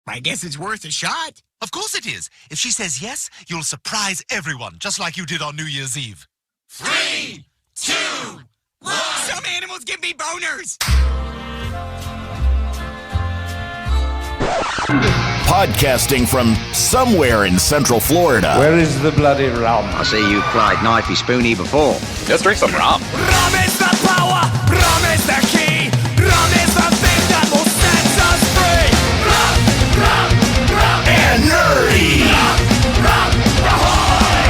I guess it's worth a shot. Of course it is. If she says yes, you'll surprise everyone, just like you did on New Year's Eve. 3, 2, 1. Some animals give me boners. Podcasting from somewhere in Central Florida. Where is the bloody rum? I see you've tried knifey spoony before. Let's drink some rum. Rum is the power. Rum is the key. Rum is the thing that will set us free. Rum, rum, rum. And nerdy. Rum, rum, ahoy.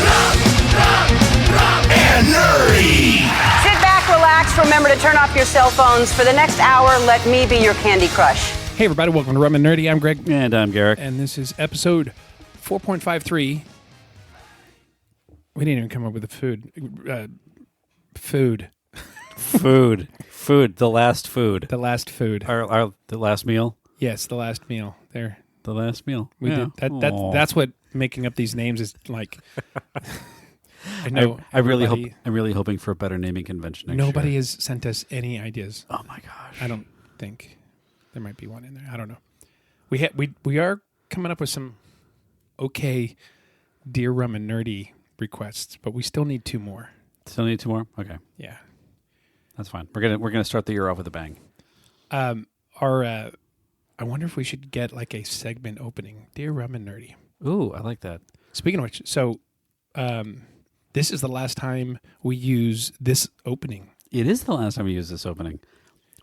Rum, rum, rum. And nerdy. Sit back, relax. Remember to turn off your cell phones. For the next hour, let me be your Candy Crush. Hey everybody, welcome to Rum and Nerdy. I'm Greg. And I'm Garrick. And this is episode 4.53. We didn't even come up with the food. Food. The last food. The last food. The last meal? Yes, the last meal. There. The last meal. We did. That's what making up these names is like. I know. I'm really hoping for a better naming convention next Nobody year. has sent us any ideas. Oh my gosh. I don't think. There might be one in there. I don't know. We are coming up with some okay Dear Rum and Nerdy requests, but we still need two more. Still need two more? Okay. Yeah. That's fine. We're gonna start the year off with a bang. I wonder if we should get like a segment opening. Dear Rum and Nerdy. Ooh, I like that. Speaking of which, so this is the last time we use this opening. It is the last time we used this opening.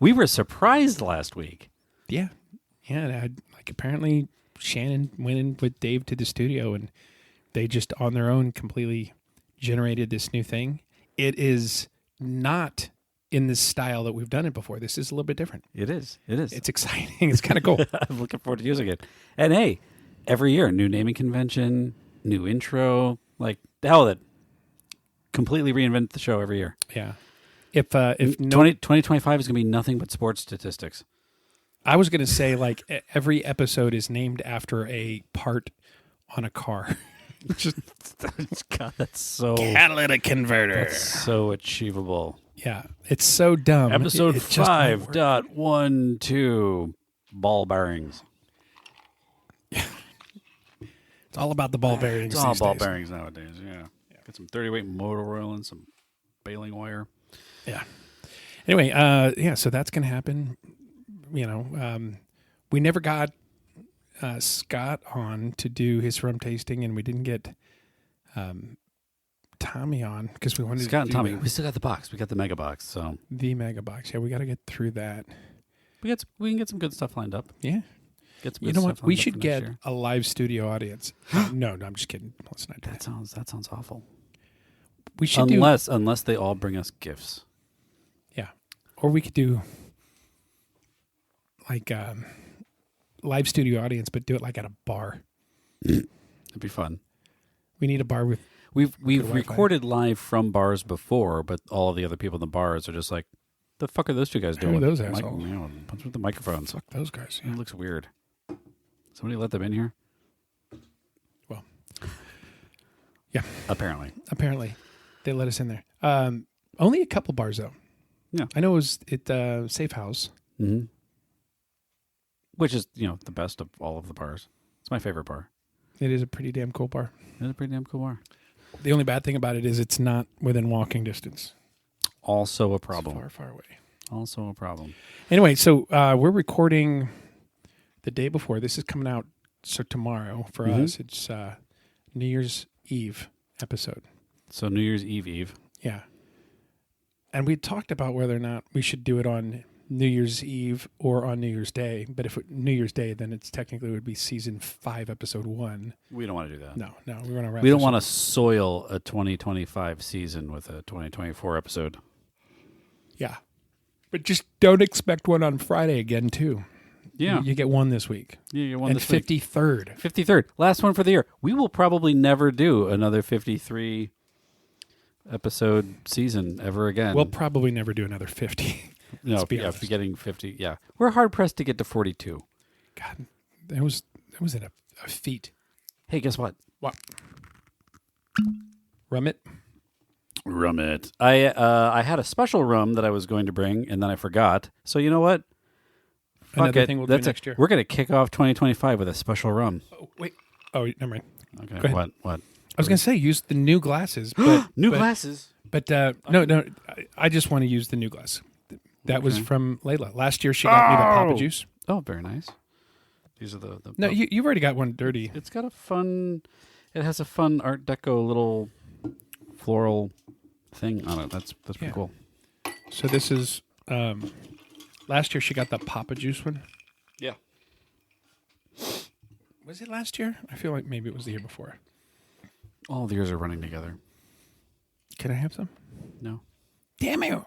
We were surprised last week. Yeah. Like apparently Shannon went in with Dave to the studio and they just on their own completely generated this new thing. It is not in this style that we've done it before. This is a little bit different. It is. It's exciting. It's kind of cool. I'm looking forward to using it. And hey, every year, new naming convention, new intro, like the hell with it. Completely reinvent the show every year. Yeah. If 2025 is going to be nothing but sports statistics. I was going to say, like, every episode is named after a part on a car. God, that's so... Catalytic converter. That's so achievable. Yeah, it's so dumb. Episode 5.12, ball bearings. It's all about the ball bearings. It's all ball days. bearings nowadays, yeah. Got some 30-weight motor oil and some baling wire. Yeah. Anyway, so that's going to happen. You know, we never got Scott on to do his rum tasting, and we didn't get Tommy on because we wanted Scott to and Tommy. We still got the box. We got the mega box. So the mega box. Yeah, we got to get through that. We can get some good stuff lined up. Yeah. You know what? We should get a live studio audience. No, I'm just kidding. Let's not do that sounds awful. We should unless they all bring us gifts. Yeah, or we could do like live studio audience, but do it like at a bar. It'd be fun. We need a bar with. We've recorded live from bars before, but all of the other people in the bars are just like, "The fuck are those two guys doing?" Who are those assholes? What's with the microphones? Fuck those guys. Yeah. It looks weird. Somebody let them in here. Well, yeah. Apparently, they let us in there. Only a couple bars though. Yeah, I know it was at Safe House. Mm-hmm. Which is, the best of all of the bars. It's my favorite bar. It is a pretty damn cool bar. It is a pretty damn cool bar. The only bad thing about it is it's not within walking distance. Also a problem. It's far, far away. Also a problem. Anyway, so we're recording the day before. This is coming out tomorrow for us. It's New Year's Eve episode. So New Year's Eve. Yeah. And we talked about whether or not we should do it on New Year's Eve or on New Year's Day. But if New Year's Day, then it's technically would be season 5, episode 1. We don't want to do that. No, we want to wrap. We don't want to soil a 2025 season with a 2024 episode. Yeah, but just don't expect one on Friday again, too. Yeah, you get one this week. Yeah, you get one this week. 53rd. 53rd, last one for the year. We will probably never do another 53 episode season ever again. We'll probably never do another 50. No, if getting 50, yeah. We're hard pressed to get to 42. God, that was a feat. Hey, guess what? What? Rum it. I had a special rum that I was going to bring, and then I forgot. So you know what? another it. thing we'll That's do next year. We're going to kick off 2025 with a special rum. Oh, wait. Oh, never mind. Okay. Go ahead. What? I was going to say use the new glasses. But, New but- glasses. But no, I just want to use the new glass. That was from Layla. Last year she got me the Papa Juice. Oh, very nice. These are the No, you've already got one dirty. It's got a fun. It has a fun Art Deco little floral thing on it. That's pretty Yeah. cool. So this is last year she got the Papa Juice one. Yeah. Was it last year? I feel like maybe it was the year before. All the years are running together. Can I have some? No. Damn you!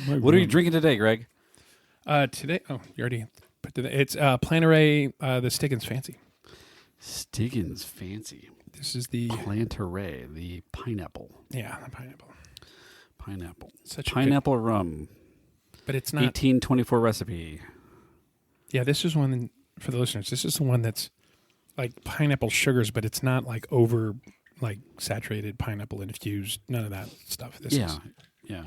What are you drinking today, Greg? Today? Oh, you already put today. It's Plantaray, the Stiggins Fancy. Stiggins Fancy. This is the Plantaray, the pineapple. the pineapple. Pineapple. Such a pineapple rum. But it's not. 1824 recipe. Yeah, this is one for the listeners. This is the one that's like pineapple sugars, but it's not like over like saturated pineapple infused. None of that stuff. This is. Yeah.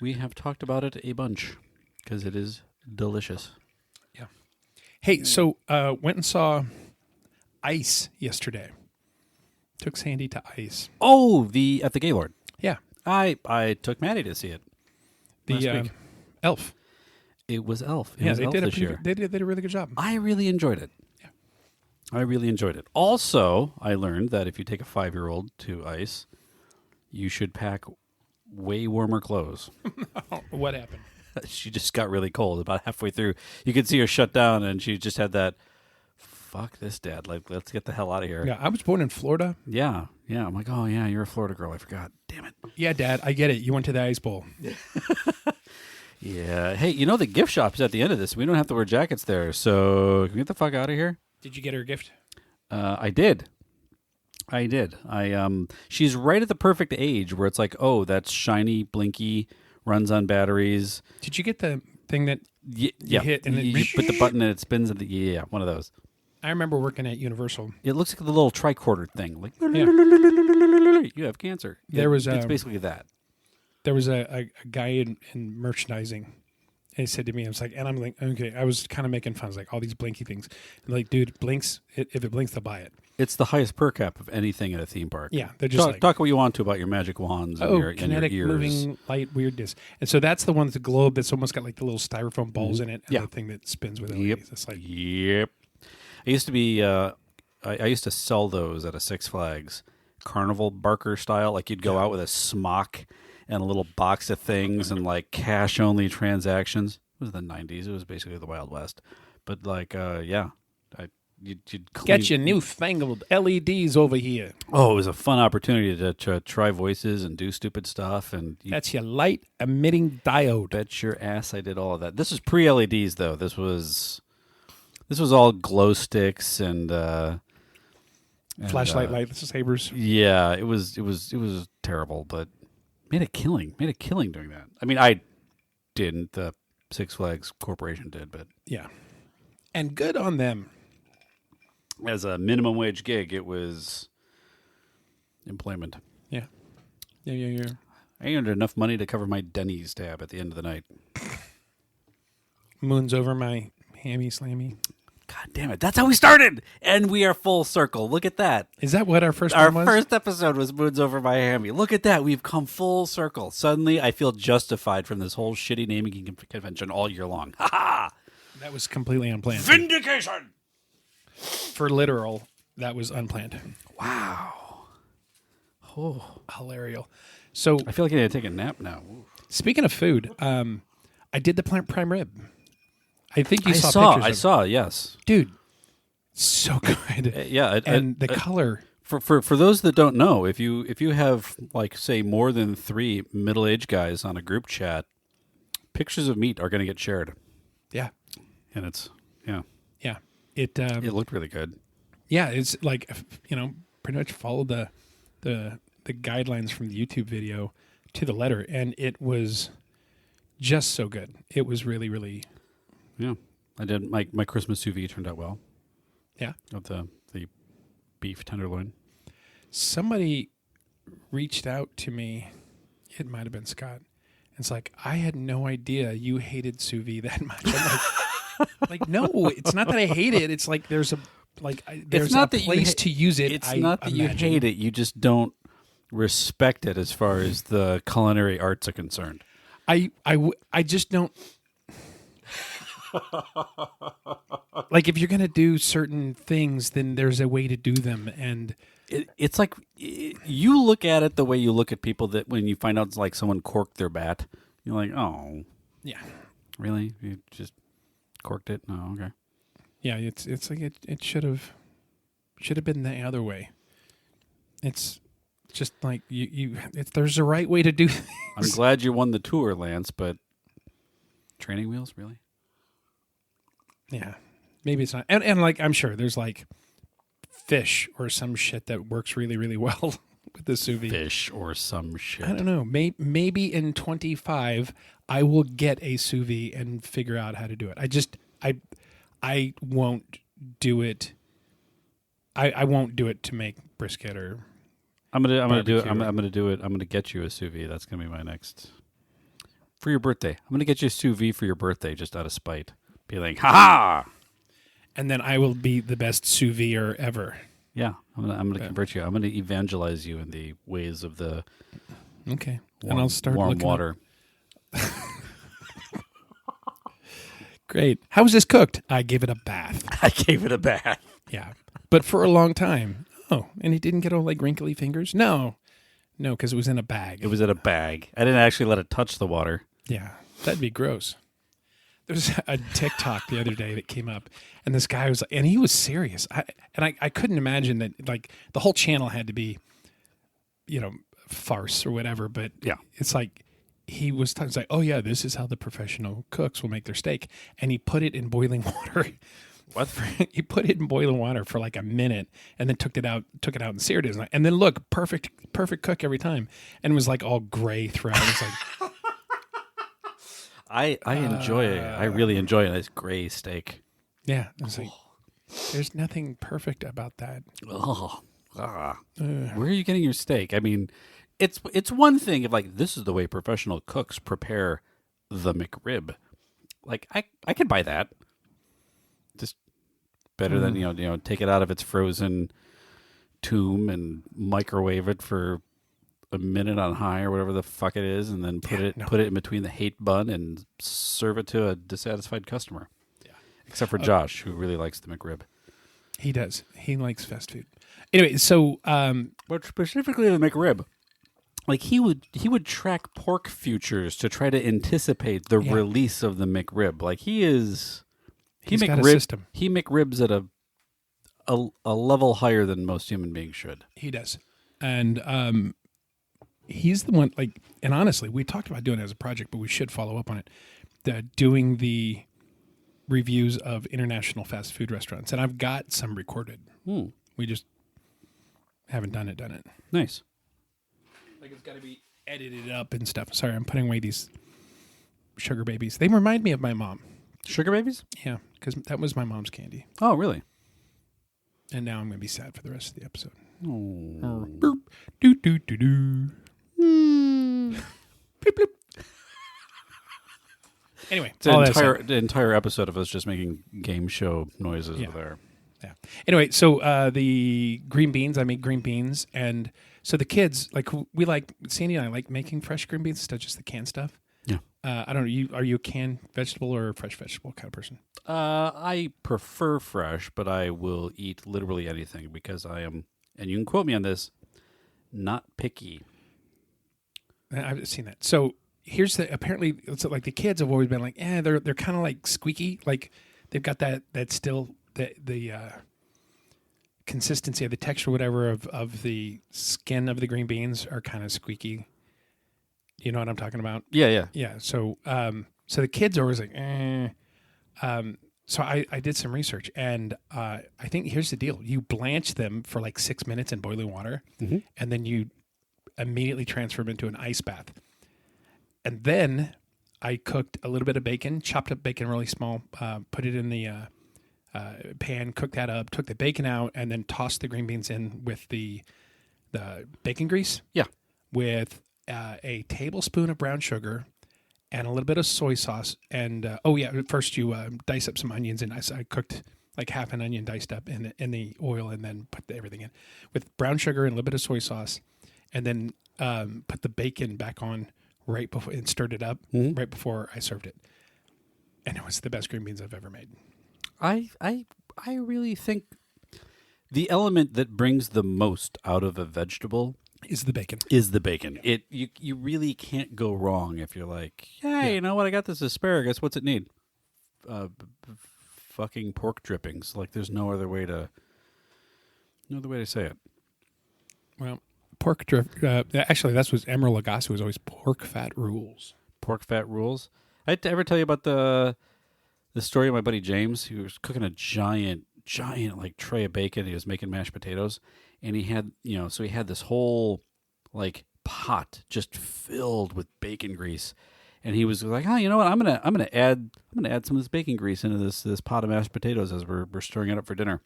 We have talked about it a bunch because it is delicious. Yeah. Hey, so went and saw Ice yesterday. Took Sandy to Ice. Oh, at the Gaylord. Yeah. I took Maddie to see it. Last The week. Elf. It was Elf. It Yeah, was they Elf did this year. they did a really good job. I really enjoyed it. Yeah. I really enjoyed it. Also, I learned that if you take a 5-year-old to Ice, you should pack way warmer clothes. What happened? She just got really cold about halfway through. You could see her shut down, and she just had that, fuck this, Dad. Like, let's get the hell out of here. Yeah, I was born in Florida. Yeah. I'm like, oh, yeah, you're a Florida girl. I forgot. Damn it. Yeah, Dad, I get it. You went to the Ice Bowl. Yeah. Hey, the gift shop is at the end of this. We don't have to wear jackets there. So can we get the fuck out of here? Did you get her a gift? I did. She's right at the perfect age where it's like, oh, that's shiny, blinky, runs on batteries. Did you get the thing that Yeah. you hit and you put the button and it spins. Yeah, one of those. I remember working at Universal. It looks like the little tricorder thing. Like, you have cancer. It's basically that. There was a guy in merchandising. And he said to me, I was like, and I'm like, okay, I was kind of making fun. I was like, all these blinky things. And like, dude, blinks. If it blinks, they'll buy it. It's the highest per cap of anything at a theme park. Yeah, they're just talk what you want to about your magic wands and your kinetic ears. moving light weirdness. And so that's the one with the globe that's almost got like the little styrofoam balls in it, and Yeah. the thing that spins with Yep. LEDs. It's like, Yep. I used to be. I used to sell those at a Six Flags carnival barker style. Like you'd go out with a smock and a little box of things and like cash only transactions. It was the 90s. It was basically the Wild West. But like, you'd clean. get your newfangled LEDs over here. Oh, it was a fun opportunity to try voices and do stupid stuff. And you That's your light emitting diode. bet your ass I did all of that. This was pre-LEDs though. This was all glow sticks and Flashlight lightsabers. yeah, it was terrible, but made a killing doing that. I mean, I didn't. The Six Flags Corporation did, but Yeah. And good on them. as a minimum wage gig, it was employment. Yeah. Yeah. I earned enough money to cover my Denny's tab at the end of the night. Moon's over my hammy slammy. God damn it. That's how we started. And we are full circle. Look at that. Is that what our first Our one was? first episode was Moons Over Miami. Look at that. We've come full circle. Suddenly, I feel justified from this whole shitty naming convention all year long. Ha ha! That was completely unplanned. Vindication! For literal, that was unplanned. Wow. Oh. Hilarious. So, I feel like I need to take a nap now. Ooh. speaking of food, I did the prime rib. I think you I saw pictures of it. saw, yes. Dude, so good. Yeah. And the color. For those that don't know, if you have, like, say, more than 3 middle-aged guys on a group chat, pictures of meat are going to get shared. Yeah. And it's, yeah. Yeah. It It looked really good. yeah, it's like, pretty much followed the guidelines from the YouTube video to the letter, and it was just so good. It was really, really, Yeah. I did. My Christmas sous vide turned out well. yeah. Of the beef tenderloin. Somebody reached out to me. It might have been Scott, It's like, I had no idea you hated sous vide that much. I'm like, no, it's not that I hate it. It's like there's a place to use it. It's not that you hate it. You just don't respect it as far as the culinary arts are concerned. I just don't. Like, if you're going to do certain things, then there's a way to do them. And It's like you look at it the way you look at people that when you find out it's like someone corked their bat, you're like, oh, yeah, really? You just corked it? No, okay. yeah, it's like it should have been the other way. It's just like there's a right way to do things. I'm glad you won the tour, Lance, but training wheels, really? Yeah, maybe it's not. And like, I'm sure there's like fish or some shit that works really, really well with the sous vide. Fish or some shit. I don't know. Maybe in 25, I will get a sous vide and figure out how to do it. I won't do it. I won't do it to make brisket or. I'm gonna do it. I'm barbecue. gonna do it. I'm gonna get you a sous vide. That's gonna be my next for your birthday. I'm gonna get you a sous vide for your birthday, just out of spite. Be like, ha ha! And then I will be the best sous vide ever. Yeah, I'm gonna convert you. I'm gonna evangelize you in the ways of the Okay. warm, And I'll start warm looking water. Great. How was this cooked? I gave it a bath. I gave it a bath. Yeah. But for a long time. Oh, and it didn't get all like wrinkly fingers? No, because it was in a bag. It was in a bag. I didn't actually let it touch the water. Yeah, that'd be gross. There was a TikTok the other day that came up, and this guy was, and he was serious. I couldn't imagine that, like, the whole channel had to be, farce or whatever. But Yeah. it's like he was like, oh yeah, this is how the professional cooks will make their steak, and he put it in boiling water. What? He put it in boiling water for like a minute, and then took it out and seared it. And then look, perfect cook every time, and it was like all gray throughout. It's like. I enjoy it. I really enjoy a nice gray steak. Yeah, I was like, there's nothing perfect about that. Oh, where are you getting your steak? I mean, it's one thing if like this is the way professional cooks prepare the McRib. Like I could buy that. Just better than take it out of its frozen tomb and microwave it for a minute on high or whatever the fuck it is, and then put it in between the hate bun and serve it to a dissatisfied customer. Yeah. Except for Josh, who really likes the McRib. He does. He likes fast food. Anyway, so But specifically the McRib. Like he would track pork futures to try to anticipate the release of the McRib. Like he's got a system. He McRibs at a level higher than most human beings should. He does. And he's the one, like, and honestly, we talked about doing it as a project, but we should follow up on it. Doing the reviews of international fast food restaurants. And I've got some recorded. We just haven't done it. Nice. Like, it's got to be edited up and stuff. Sorry, I'm putting away these sugar babies. They remind me of my mom. Sugar babies? Yeah, because that was my mom's candy. Oh, really? And now I'm going to be sad for the rest of the episode. Oh. Boop. Do, do, do, do. Bloop, bloop. Anyway, It's an entire episode of us just making game show noises over there. Yeah. Anyway, so the green beans, I make green beans. And so the kids, like, we like, Sandy and I like making fresh green beans instead of just the canned stuff. Yeah. I don't know. Are you a canned vegetable or a fresh vegetable kind of person? I prefer fresh, but I will eat literally anything because I am, and you can quote me on this, not picky. I've seen that. So here's apparently it's like the kids have always been like, they're kind of like squeaky. Like they've got that still the consistency of the texture, whatever, of the skin of the green beans are kind of squeaky. You know what I'm talking about? Yeah. Yeah. So so the kids are always like, So I did some research, and I think here's the deal. You blanch them for like 6 minutes in boiling water, and then you immediately transfer them into an ice bath. And then I cooked a little bit of bacon, chopped up bacon really small, put it in the pan, cooked that up, took the bacon out, and then tossed the green beans in with the bacon grease. Yeah. With a tablespoon of brown sugar, and a little bit of soy sauce. And first you dice up some onions, and I cooked like half an onion diced up in the oil, and then put everything in with brown sugar and a little bit of soy sauce, and then put the bacon back on right before and stirred it up right before I served it, and it was the best green beans I've ever made. I really think the element that brings the most out of a vegetable Is the bacon. Yeah. You really can't go wrong if you're like, hey, you know what? I got this asparagus. What's it need? Fucking pork drippings. Like there's no other way to say it. Well, pork drift. Actually, that's what Emeril Lagasse was always pork fat rules. Pork fat rules. I ever tell you about the story of my buddy James, who was cooking a giant like tray of bacon. He was making mashed potatoes, and he had so he had this whole like pot just filled with bacon grease, and he was like, oh, you know what? I'm gonna add some of this bacon grease into this pot of mashed potatoes as we're stirring it up for dinner.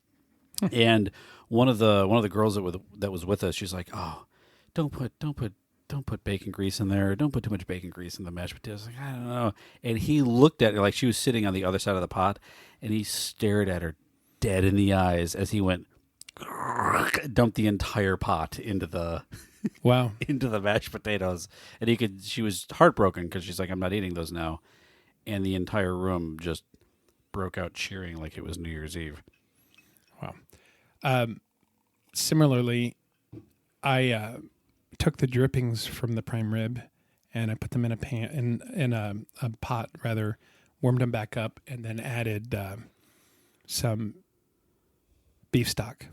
And one of the girls that was with us, she's like, oh, don't put bacon grease in there. Don't put too much bacon grease in the mashed potatoes. Like, I don't know. And he looked at her like she was sitting on the other side of the pot, and he stared at her dead in the eyes as he went, dumped the entire pot into the into the mashed potatoes. And she was heartbroken because she's like, I'm not eating those now. And the entire room just broke out cheering like it was New Year's Eve. Wow. Similarly, I took the drippings from the prime rib and I put them in a pan in a pot rather, warmed them back up, and then added some beef stock.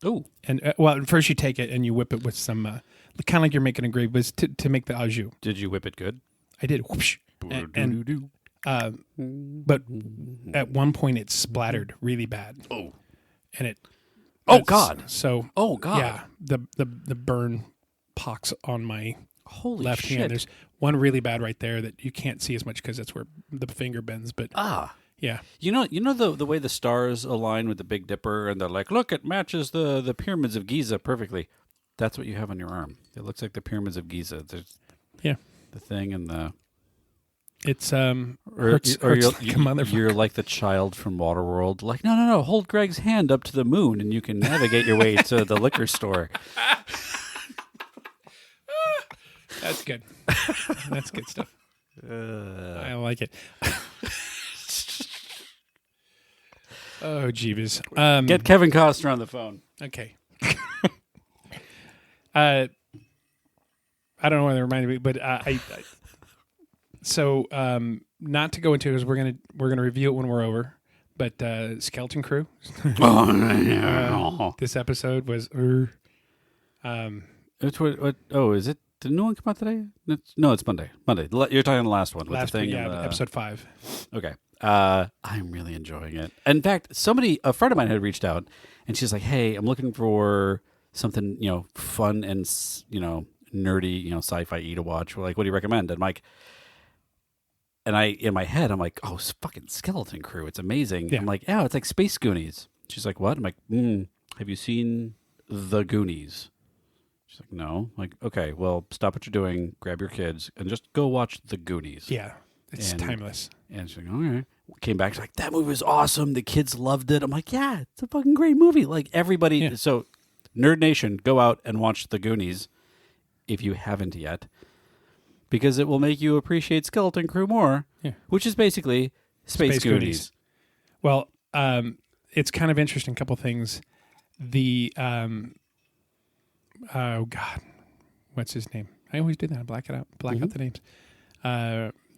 Oh, and first you take it and you whip it with some kind of like you're making a gravy, was to make the au jus. Did you whip it good? I did. Whoosh. But at one point it splattered really bad. Oh, and it. Oh God! So. Oh God! Yeah, the burn pox on my holy left shit. hand. There's one really bad right there that you can't see as much because that's where the finger bends. But yeah, you know the way the stars align with the Big Dipper, and they're like, look, it matches the pyramids of Giza perfectly. That's what you have on your arm. It looks like the pyramids of Giza. There's the thing and the. It's hurts like a motherfucker. You're like the child from Waterworld. Like, no, hold Greg's hand up to the moon, and you can navigate your way to the liquor store. That's good. That's good stuff. I like it. Oh, jeebus. Get Kevin Costner on the phone. Okay. I don't know why that reminded me, but so not to go into it because we're gonna review it when we're over. But Skeleton Crew. This episode was. It's what? Oh, is it? Did the new one come out today? No, it's Monday. You're talking the last one. With the thing episode 5. Okay. I'm really enjoying it. In fact, a friend of mine had reached out, and she's like, "Hey, I'm looking for something, fun and nerdy, sci-fi to watch. We're like, what do you recommend?" And Mike, in my head, I'm like, "Oh, fucking Skeleton Crew! It's amazing." Yeah. I'm like, "Yeah, it's like Space Goonies." She's like, "What?" I'm like, "Have you seen The Goonies?" She's like, "No." I'm like, okay, well, stop what you're doing, grab your kids, and just go watch The Goonies. Yeah, it's timeless. And she's like, all right. Came back, she's like, that movie was awesome. The kids loved it. I'm like, yeah, it's a fucking great movie. Like, everybody. Yeah. So, Nerd Nation, go out and watch The Goonies if you haven't yet, because it will make you appreciate Skeleton Crew more, which is basically Space Goonies. Well, it's kind of interesting. Couple things. The oh God, what's his name? I always do that. I black out the names.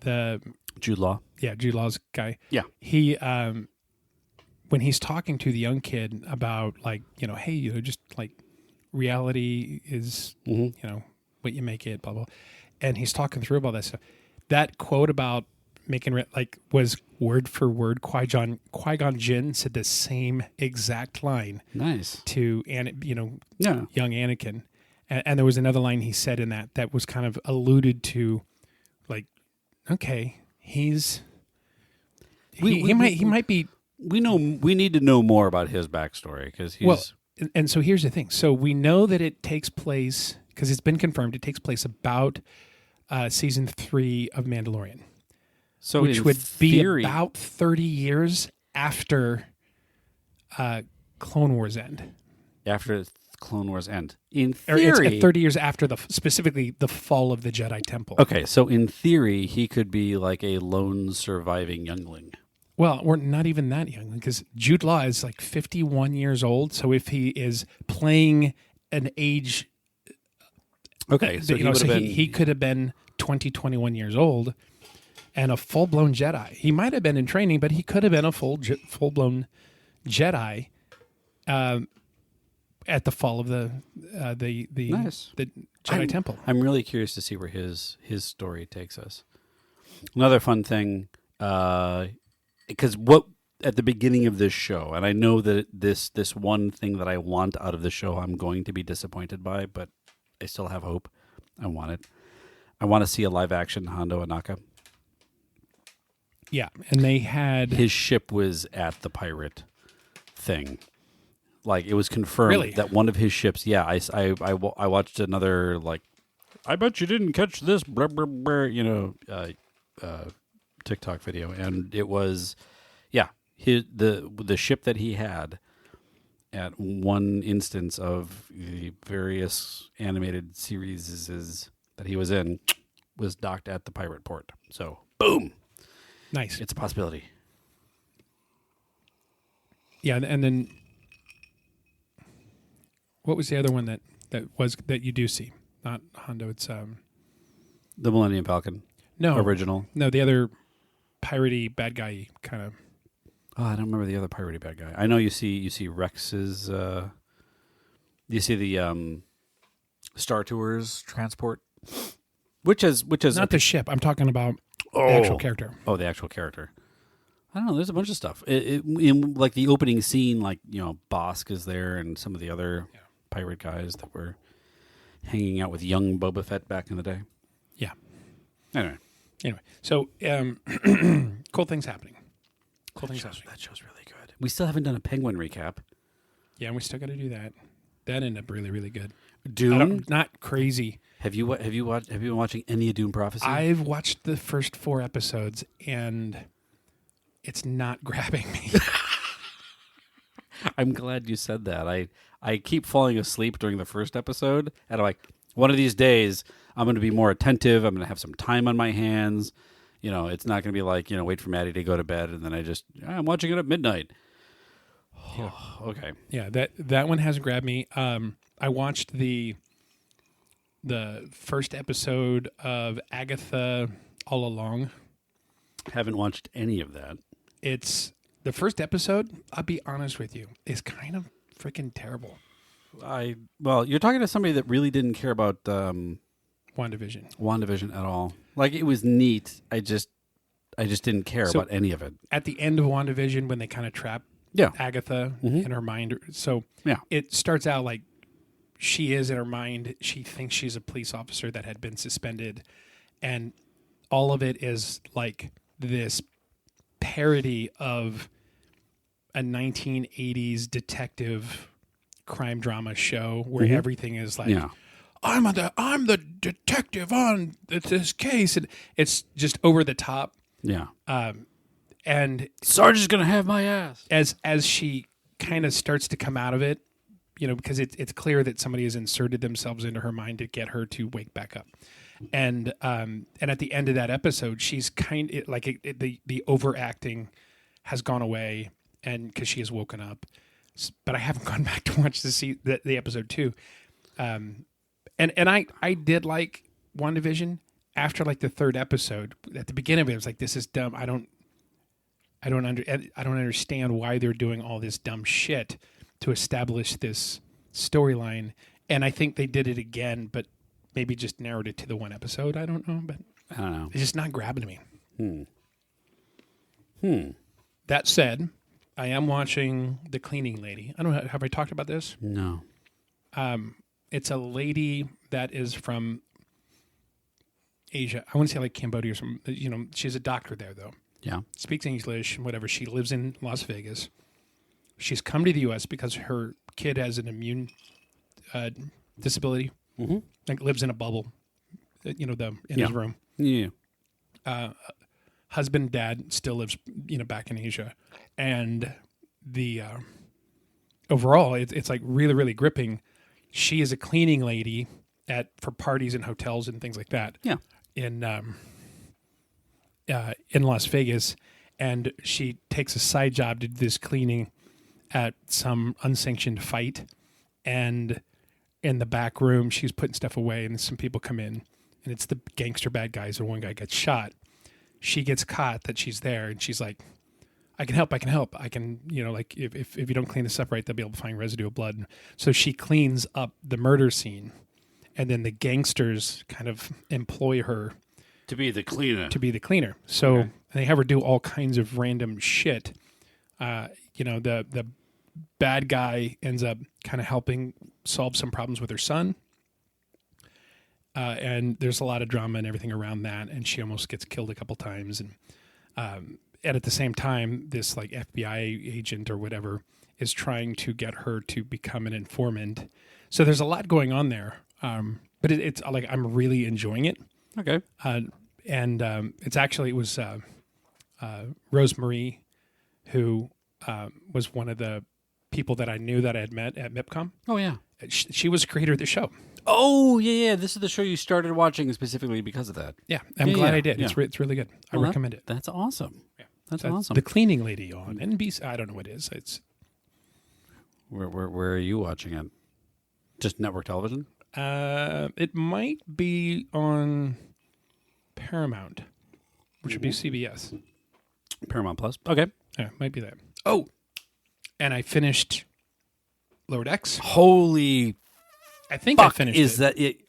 The Jude Law. Yeah, Jude Law's guy. Yeah. He when he's talking to the young kid about like, hey, just like reality is what you make it, blah blah. And he's talking through about that stuff. That quote about making was word for word. Qui-Gon Jinn said the same exact line. Nice. To young Anakin, and there was another line he said in that was kind of alluded to, like, okay, he might be. We need to know more about his backstory because he's and so here's the thing. So we know that it takes place because it's been confirmed. It takes place about season 3 of Mandalorian. So which in would theory, be about 30 years after Clone Wars end. after Clone Wars end. In Or theory, it's 30 years after specifically the fall of the Jedi Temple. okay, so in theory, he could be like a lone surviving youngling. Well, we're not even that young because Jude Law is like 51 years old. So if he is playing an age, Okay, so he could have been 20, 21 years old and a full blown Jedi. He might have been in training, but he could have been a full blown Jedi at the fall of the Nice. the Jedi Temple. I'm really curious to see where his story takes us. Another fun thing, because what at the beginning of this show, and I know that this one thing that I want out of the show, I'm going to be disappointed by, but I still have hope. I want it. I want to see a live action Hondo Anaka. Yeah, and they had His ship was at the pirate thing. Like, it was confirmed Really? that one of his ships. Yeah, I watched another, like, I bet you didn't catch this, blah, blah, blah, TikTok video, and it was, yeah, the ship that he had at one instance of the various animated series that he was in was docked at the pirate port. So, boom, nice. it's a possibility. Yeah, and then what was the other one that you do see? Not Hondo. It's The Millennium Falcon. no Original. No, the other piratey bad guy kind of. Oh, I don't remember the other piratey bad guy. I know you see Rex's. You see the Star Tours transport, which is Not the ship. I'm talking about the actual character. Oh, the actual character. I don't know. There's a bunch of stuff. In like the opening scene, like Bosk is there, and some of the other pirate guys that were hanging out with young Boba Fett back in the day. Yeah. Anyway, So cool things happening. Cool things happening. that show's really good. We still haven't done a Penguin recap. Yeah, and we still got to do that. That ended up really, really good. Dune. Not been Have you been watching any of Dune Prophecy? I've watched the first 4 episodes, and it's not grabbing me. I'm glad you said that. I keep falling asleep during the first episode, and I'm like, one of these days, I'm going to be more attentive. I'm going to have some time on my hands. It's not going to be like, wait for Maddie to go to bed, and then I'm watching it at midnight. Oh, okay. Yeah, that one hasn't grabbed me. I watched the first episode of Agatha All Along. Haven't watched any of that. It's the first episode. I'll be honest with you, is kind of freaking terrible. Well, you're talking to somebody that really didn't care about WandaVision at all. Like, it was neat. I just didn't care about any of it. At the end of WandaVision, when they kind of trap Agatha in her mind, so it starts out like she is in her mind. She thinks she's a police officer that had been suspended, and all of it is like this parody of a 1980s detective crime drama show where everything is like, I'm the detective on this case, and it's just over the top. Yeah. And Sarge is gonna have my ass. As she kind of starts to come out of it, because it's clear that somebody has inserted themselves into her mind to get her to wake back up. And at the end of that episode, she's the overacting has gone away, and because she has woken up. But I haven't gone back to watch the episode 2. And I did like WandaVision after like the 3rd episode. At the beginning of it, I was like, this is dumb. I don't understand why they're doing all this dumb shit to establish this storyline. And I think they did it again, but maybe just narrowed it to the 1 episode. I don't know, but I don't know. It's just not grabbing me. That said, I am watching The Cleaning Lady. I don't know. Have I talked about this? No. It's a lady that is from Asia. I want to say like Cambodia or something. She's a doctor there, though. Yeah. Speaks English and whatever. She lives in Las Vegas. She's come to the U.S. because her kid has an immune disability. Mm-hmm. Like lives in a bubble, in his room. Yeah. husband, dad still lives, back in Asia, and the overall, it's like really, really gripping. She is a cleaning lady for parties and hotels and things like that. Yeah. In Las Vegas, and she takes a side job to do this cleaning at some unsanctioned fight, and in the back room she's putting stuff away, and some people come in, and it's the gangster bad guys, and one guy gets shot. She gets caught that she's there, and she's like, I can help. I can, like if you don't clean this up right, they'll be able to find residue of blood. So she cleans up the murder scene, and then the gangsters kind of employ her To be the cleaner. So they have her do all kinds of random shit. The bad guy ends up kind of helping solve some problems with her son. And there's a lot of drama and everything around that. And she almost gets killed a couple times. And at the same time, this like FBI agent or whatever is trying to get her to become an informant. So there's a lot going on there. But it's like, I'm really enjoying it. Okay. It was Rosemarie, who was one of the people that I knew that I had met at MIPCOM. Oh, yeah. She was the creator of the show. Oh, yeah. This is the show you started watching specifically because of that. Yeah, I'm glad I did. Yeah. It's really good. I recommend it. That's awesome. Yeah. That's So awesome. The Cleaning Lady on NBC. I don't know what it is. It's Where are you watching it? Just network television? it might be on Paramount, which would be CBS. Paramount Plus. Okay. Yeah, it might be that. Oh, and I finished Lower Decks. Holy I think I fuck! finished Is it. that it?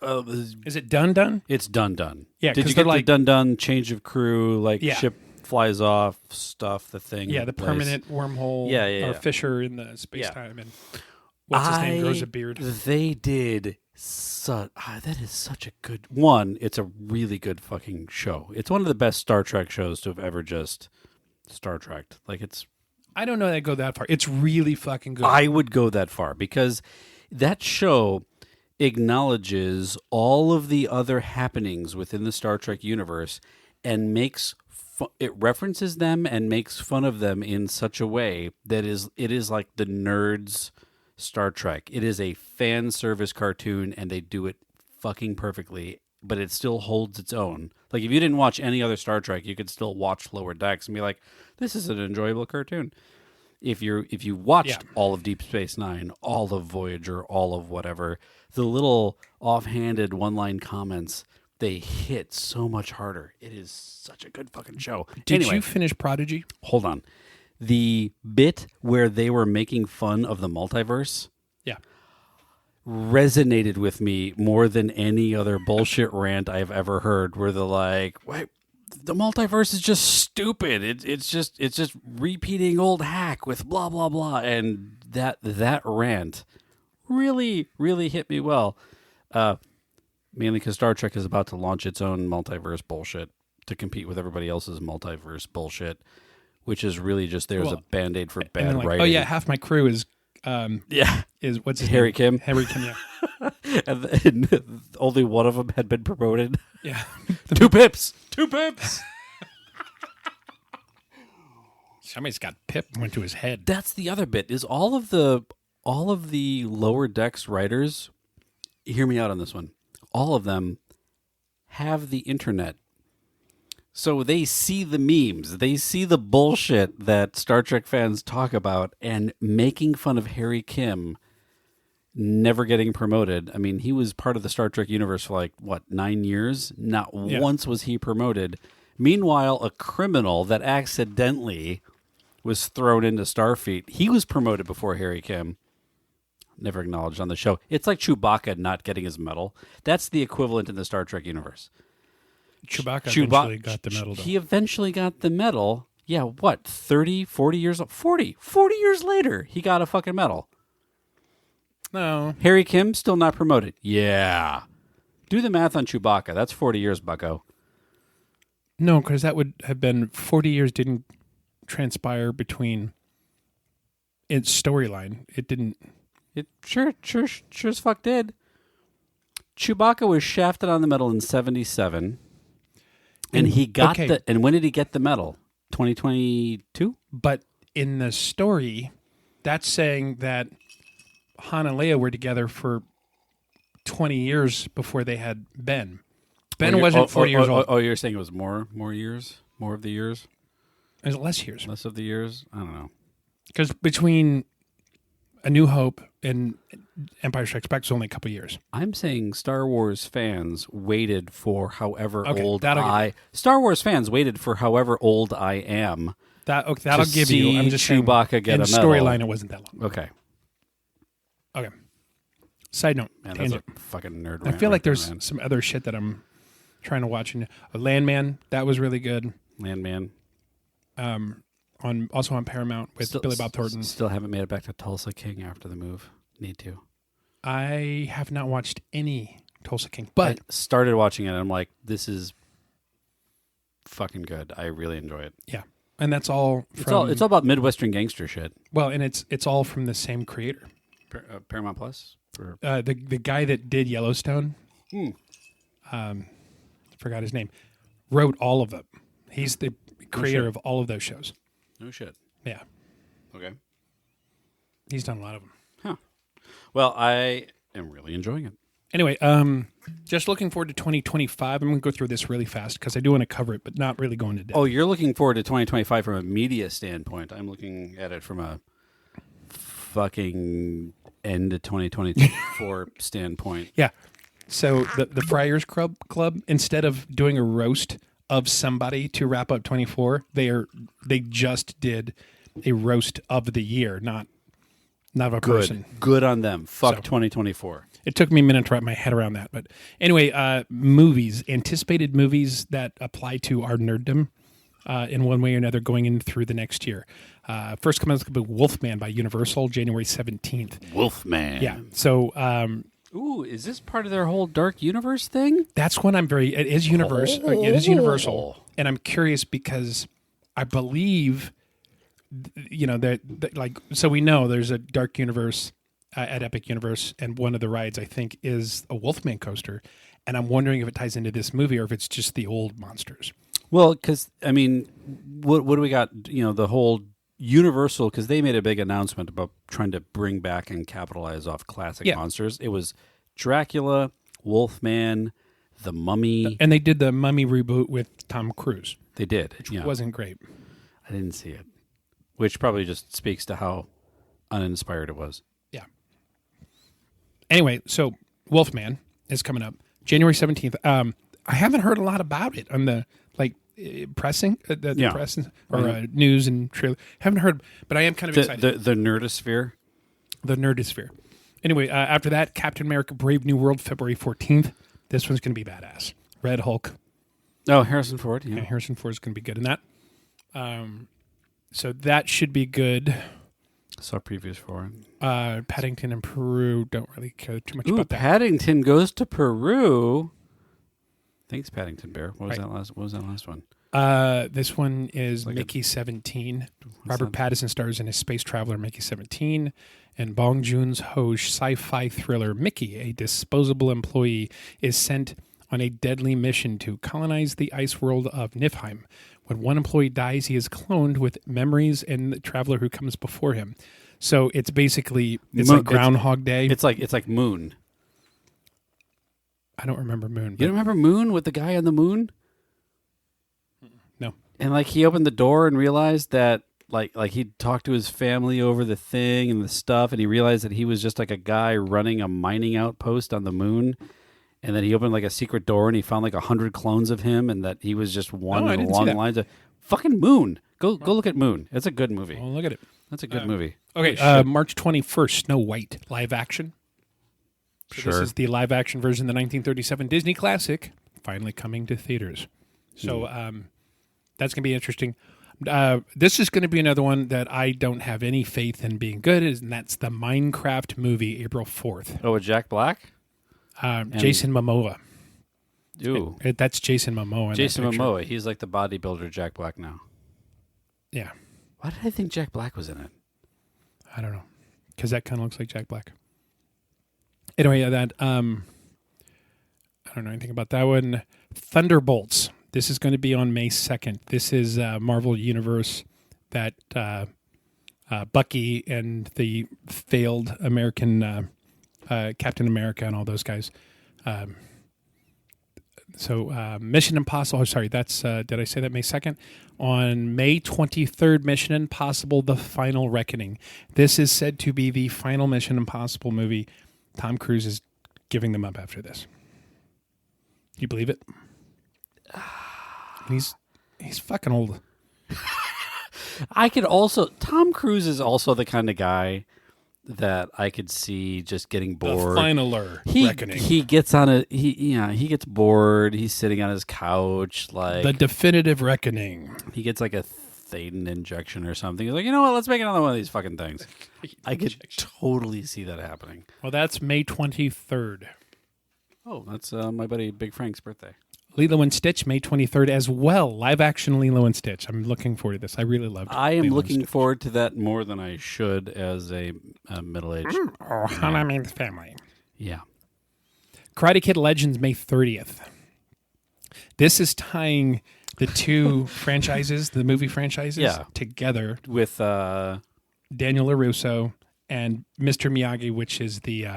Is it done? It's done. Yeah, Did 'cause you they're get like- the done change of crew? Like Yeah. ship flies off, stuff. The thing. Yeah, the place. permanent wormhole. Yeah, yeah, Or yeah. Fisher in the space Yeah. time, and what's his name grows a beard. They did that is such a good one. It's a really good fucking show. It's one of the best Star Trek shows to have ever just Star Trek. Like it's. I don't know that I go that far. It's really fucking good. I would go that far because that show acknowledges all of the other happenings within the Star Trek universe and it references them and makes fun of them in such a way that it is like the nerds Star Trek. It is a fan service cartoon and they do it fucking perfectly, but it still holds its own. Like if you didn't watch any other Star Trek, you could still watch Lower Decks and be like, this is an enjoyable cartoon. If you watched all of Deep Space Nine, all of Voyager, all of whatever, the little offhanded one-line comments, they hit so much harder. It is such a good fucking show. Did Anyway, you finish Prodigy? hold on. The bit where they were making fun of the multiverse Yeah. resonated with me more than any other bullshit rant I've ever heard, where they're like, wait, the multiverse is just stupid. It's just repeating old hack with blah blah blah, and that rant really hit me well. Mainly because Star Trek is about to launch its own multiverse bullshit to compete with everybody else's multiverse bullshit, which is really just there as a band-aid for bad writing. Oh yeah, half my crew is what's his Harry name? Kim. Harry Kim, yeah. and only one of them had been promoted. Yeah. Two pips. Somebody's got Pip went to his head. That's the other bit. Is all of the Lower Decks writers, hear me out on this one. All of them have the internet. So they see the memes, they see the bullshit that Star Trek fans talk about, and making fun of Harry Kim never getting promoted. I mean, he was part of the Star Trek universe for 9 years? Not once was he promoted. Meanwhile, a criminal that accidentally was thrown into Starfleet, he was promoted before Harry Kim. Never acknowledged on the show. It's like Chewbacca not getting his medal. That's the equivalent in the Star Trek universe. Chewbacca eventually got the medal, though. He eventually got the medal. Yeah, what, 30, 40 years? 40 years later, he got a fucking medal. No. Harry Kim still not promoted. Yeah. Do the math on Chewbacca. That's 40 years, bucko. No, because that would have been 40 years didn't transpire between its storyline. It didn't. It sure as fuck did. Chewbacca was shafted on the medal in 1977. And he got okay. And when did he get the medal? 2022. But in the story, that's saying that Han and Leia were together for 20 years before they had Ben. Ben wasn't 40 years old. Oh, you're saying it was more years, more of the years, It was less years. less of the years. I don't know. Because between A New Hope and Empire Strikes Back was only a couple years. I'm saying Star Wars fans waited for however Okay, old that'll Star Wars fans waited for however old I am. That'll to give you. I'm see just saying, Chewbacca get in a medal. storyline, it wasn't that long. Okay, Okay. Side note. man, tangent. that's a fucking nerd. I rant feel like right there, there's man. some other shit that I'm trying to watch. Landman, that was really good. Landman. Also on Paramount with Billy Bob Thornton. Still haven't made it back to Tulsa King after the move. Need to. I have not watched any Tulsa King, but I started watching it and I'm like, this is fucking good. I really enjoy it. yeah, and that's all from. It's all about Midwestern gangster shit. well, and it's all from the same creator. Paramount Plus. Or The guy that did Yellowstone, Hmm. Forgot his name, wrote all of them. He's the creator shit. of all of those shows. no shit. Yeah, Okay. he's done a lot of them. Huh. Well, I am really enjoying it. Anyway, just looking forward to 2025. I'm going to go through this really fast because I do want to cover it, but not really go into depth. Oh, you're looking forward to 2025 from a media standpoint. I'm looking at it from a fucking end of 2024 standpoint. Yeah. So the Friars Club, instead of doing a roast of somebody to wrap up 24, they just did a roast of the year, not of a person. Good on them. Fuck So- 2024. It took me a minute to wrap my head around that. But anyway, movies, anticipated movies that apply to our nerddom in one way or another going in through the next year. First comes up with Wolfman by Universal, January 17th. Wolfman. Yeah. So Ooh, is this part of their whole Dark Universe thing? that's when it is Universal. It is Universal. And I'm curious because I believe, that like, so we know there's a Dark Universe at Epic Universe, and one of the rides I think is a Wolfman coaster, and I'm wondering if it ties into this movie or if it's just the old monsters. Well, because I mean, what do we got? The whole Universal, because they made a big announcement about trying to bring back and capitalize off classic monsters. It was Dracula, Wolfman, The Mummy, And they did the Mummy reboot with Tom Cruise, they did. which wasn't great. I didn't see it, which probably just speaks to how uninspired it was. Yeah. Anyway, so Wolfman is coming up January 17th. I haven't heard a lot about it on the pressing, the press or news and trailer. Haven't heard, but I am kind of excited. The nerdosphere. The nerdosphere. Anyway, after that, Captain America: Brave New World, February 14th. This one's going to be badass. Red Hulk. Oh, Harrison Ford. Yeah, Yeah. Harrison Ford is going to be good in that. So that should be good. Saw previews for it. Paddington and Peru, don't really care too much Ooh, about that. Paddington goes to Peru. Thanks, Paddington Bear. What was Right. that last? What was that last one? This one is Like Mickey 17. What's Robert that? Pattinson stars in his space traveler Mickey 17. And Bong Joon-ho's sci-fi thriller Mickey, a disposable employee, is sent on a deadly mission to colonize the ice world of Niflheim. When one employee dies, he is cloned with memories and the traveler who comes before him. So it's basically like Groundhog Day. It's like Moon. I don't remember Moon. You But don't remember Moon with the guy on the moon? no. And he opened the door and realized that like he'd talked to his family over the thing and the stuff, and he realized that he was just like a guy running a mining outpost on the moon. And then he opened a secret door and he found 100 clones of him, and that he was just one I of the didn't see long that. lines of fucking Moon. Go look at Moon. It's a good movie. Well, look at it. That's a good movie. Okay, March 21st, Snow White, live action. So Sure. This is the live action version of the 1937 Disney classic, finally coming to theaters. So that's going to be interesting. This is going to be another one that I don't have any faith in being good, and that's the Minecraft movie, April 4th. Oh, with Jack Black? Jason Momoa. Ooh. That's Jason Momoa. in that Jason picture. Momoa. He's like the bodybuilder Jack Black now. Yeah, Why did I think Jack Black was in it? I don't know, because that kind of looks like Jack Black. Anyway, that I don't know anything about that one. Thunderbolts, This is going to be on May 2nd. This is Marvel Universe that Bucky and the failed American Captain America and all those guys. So Mission Impossible. Oh, sorry, that's did I say that May 2nd? On May 23rd, Mission Impossible: The Final Reckoning. This is said to be the final Mission Impossible movie. Tom Cruise is giving them up after this. Do you believe it? He's fucking old. I could also. Tom Cruise is also the kind of guy that I could see just getting bored. The finaler reckoning. He gets he gets bored. He's sitting on his couch like The definitive reckoning. he gets like a Thaden injection or something. He's like, you know what? Let's make another one of these fucking things. I could totally see that happening. Well, that's May 23rd. Oh, that's my buddy Big Frank's birthday. Lilo and Stitch, May 23rd as well. Live action Lilo and Stitch. I'm looking forward to this. I really loved it. I am looking forward to that more than I should as a middle-aged I mean, family. Yeah. Karate Kid Legends, May 30th. This is tying the two franchises, the movie franchises, together With Daniel LaRusso and Mr. Miyagi, which is the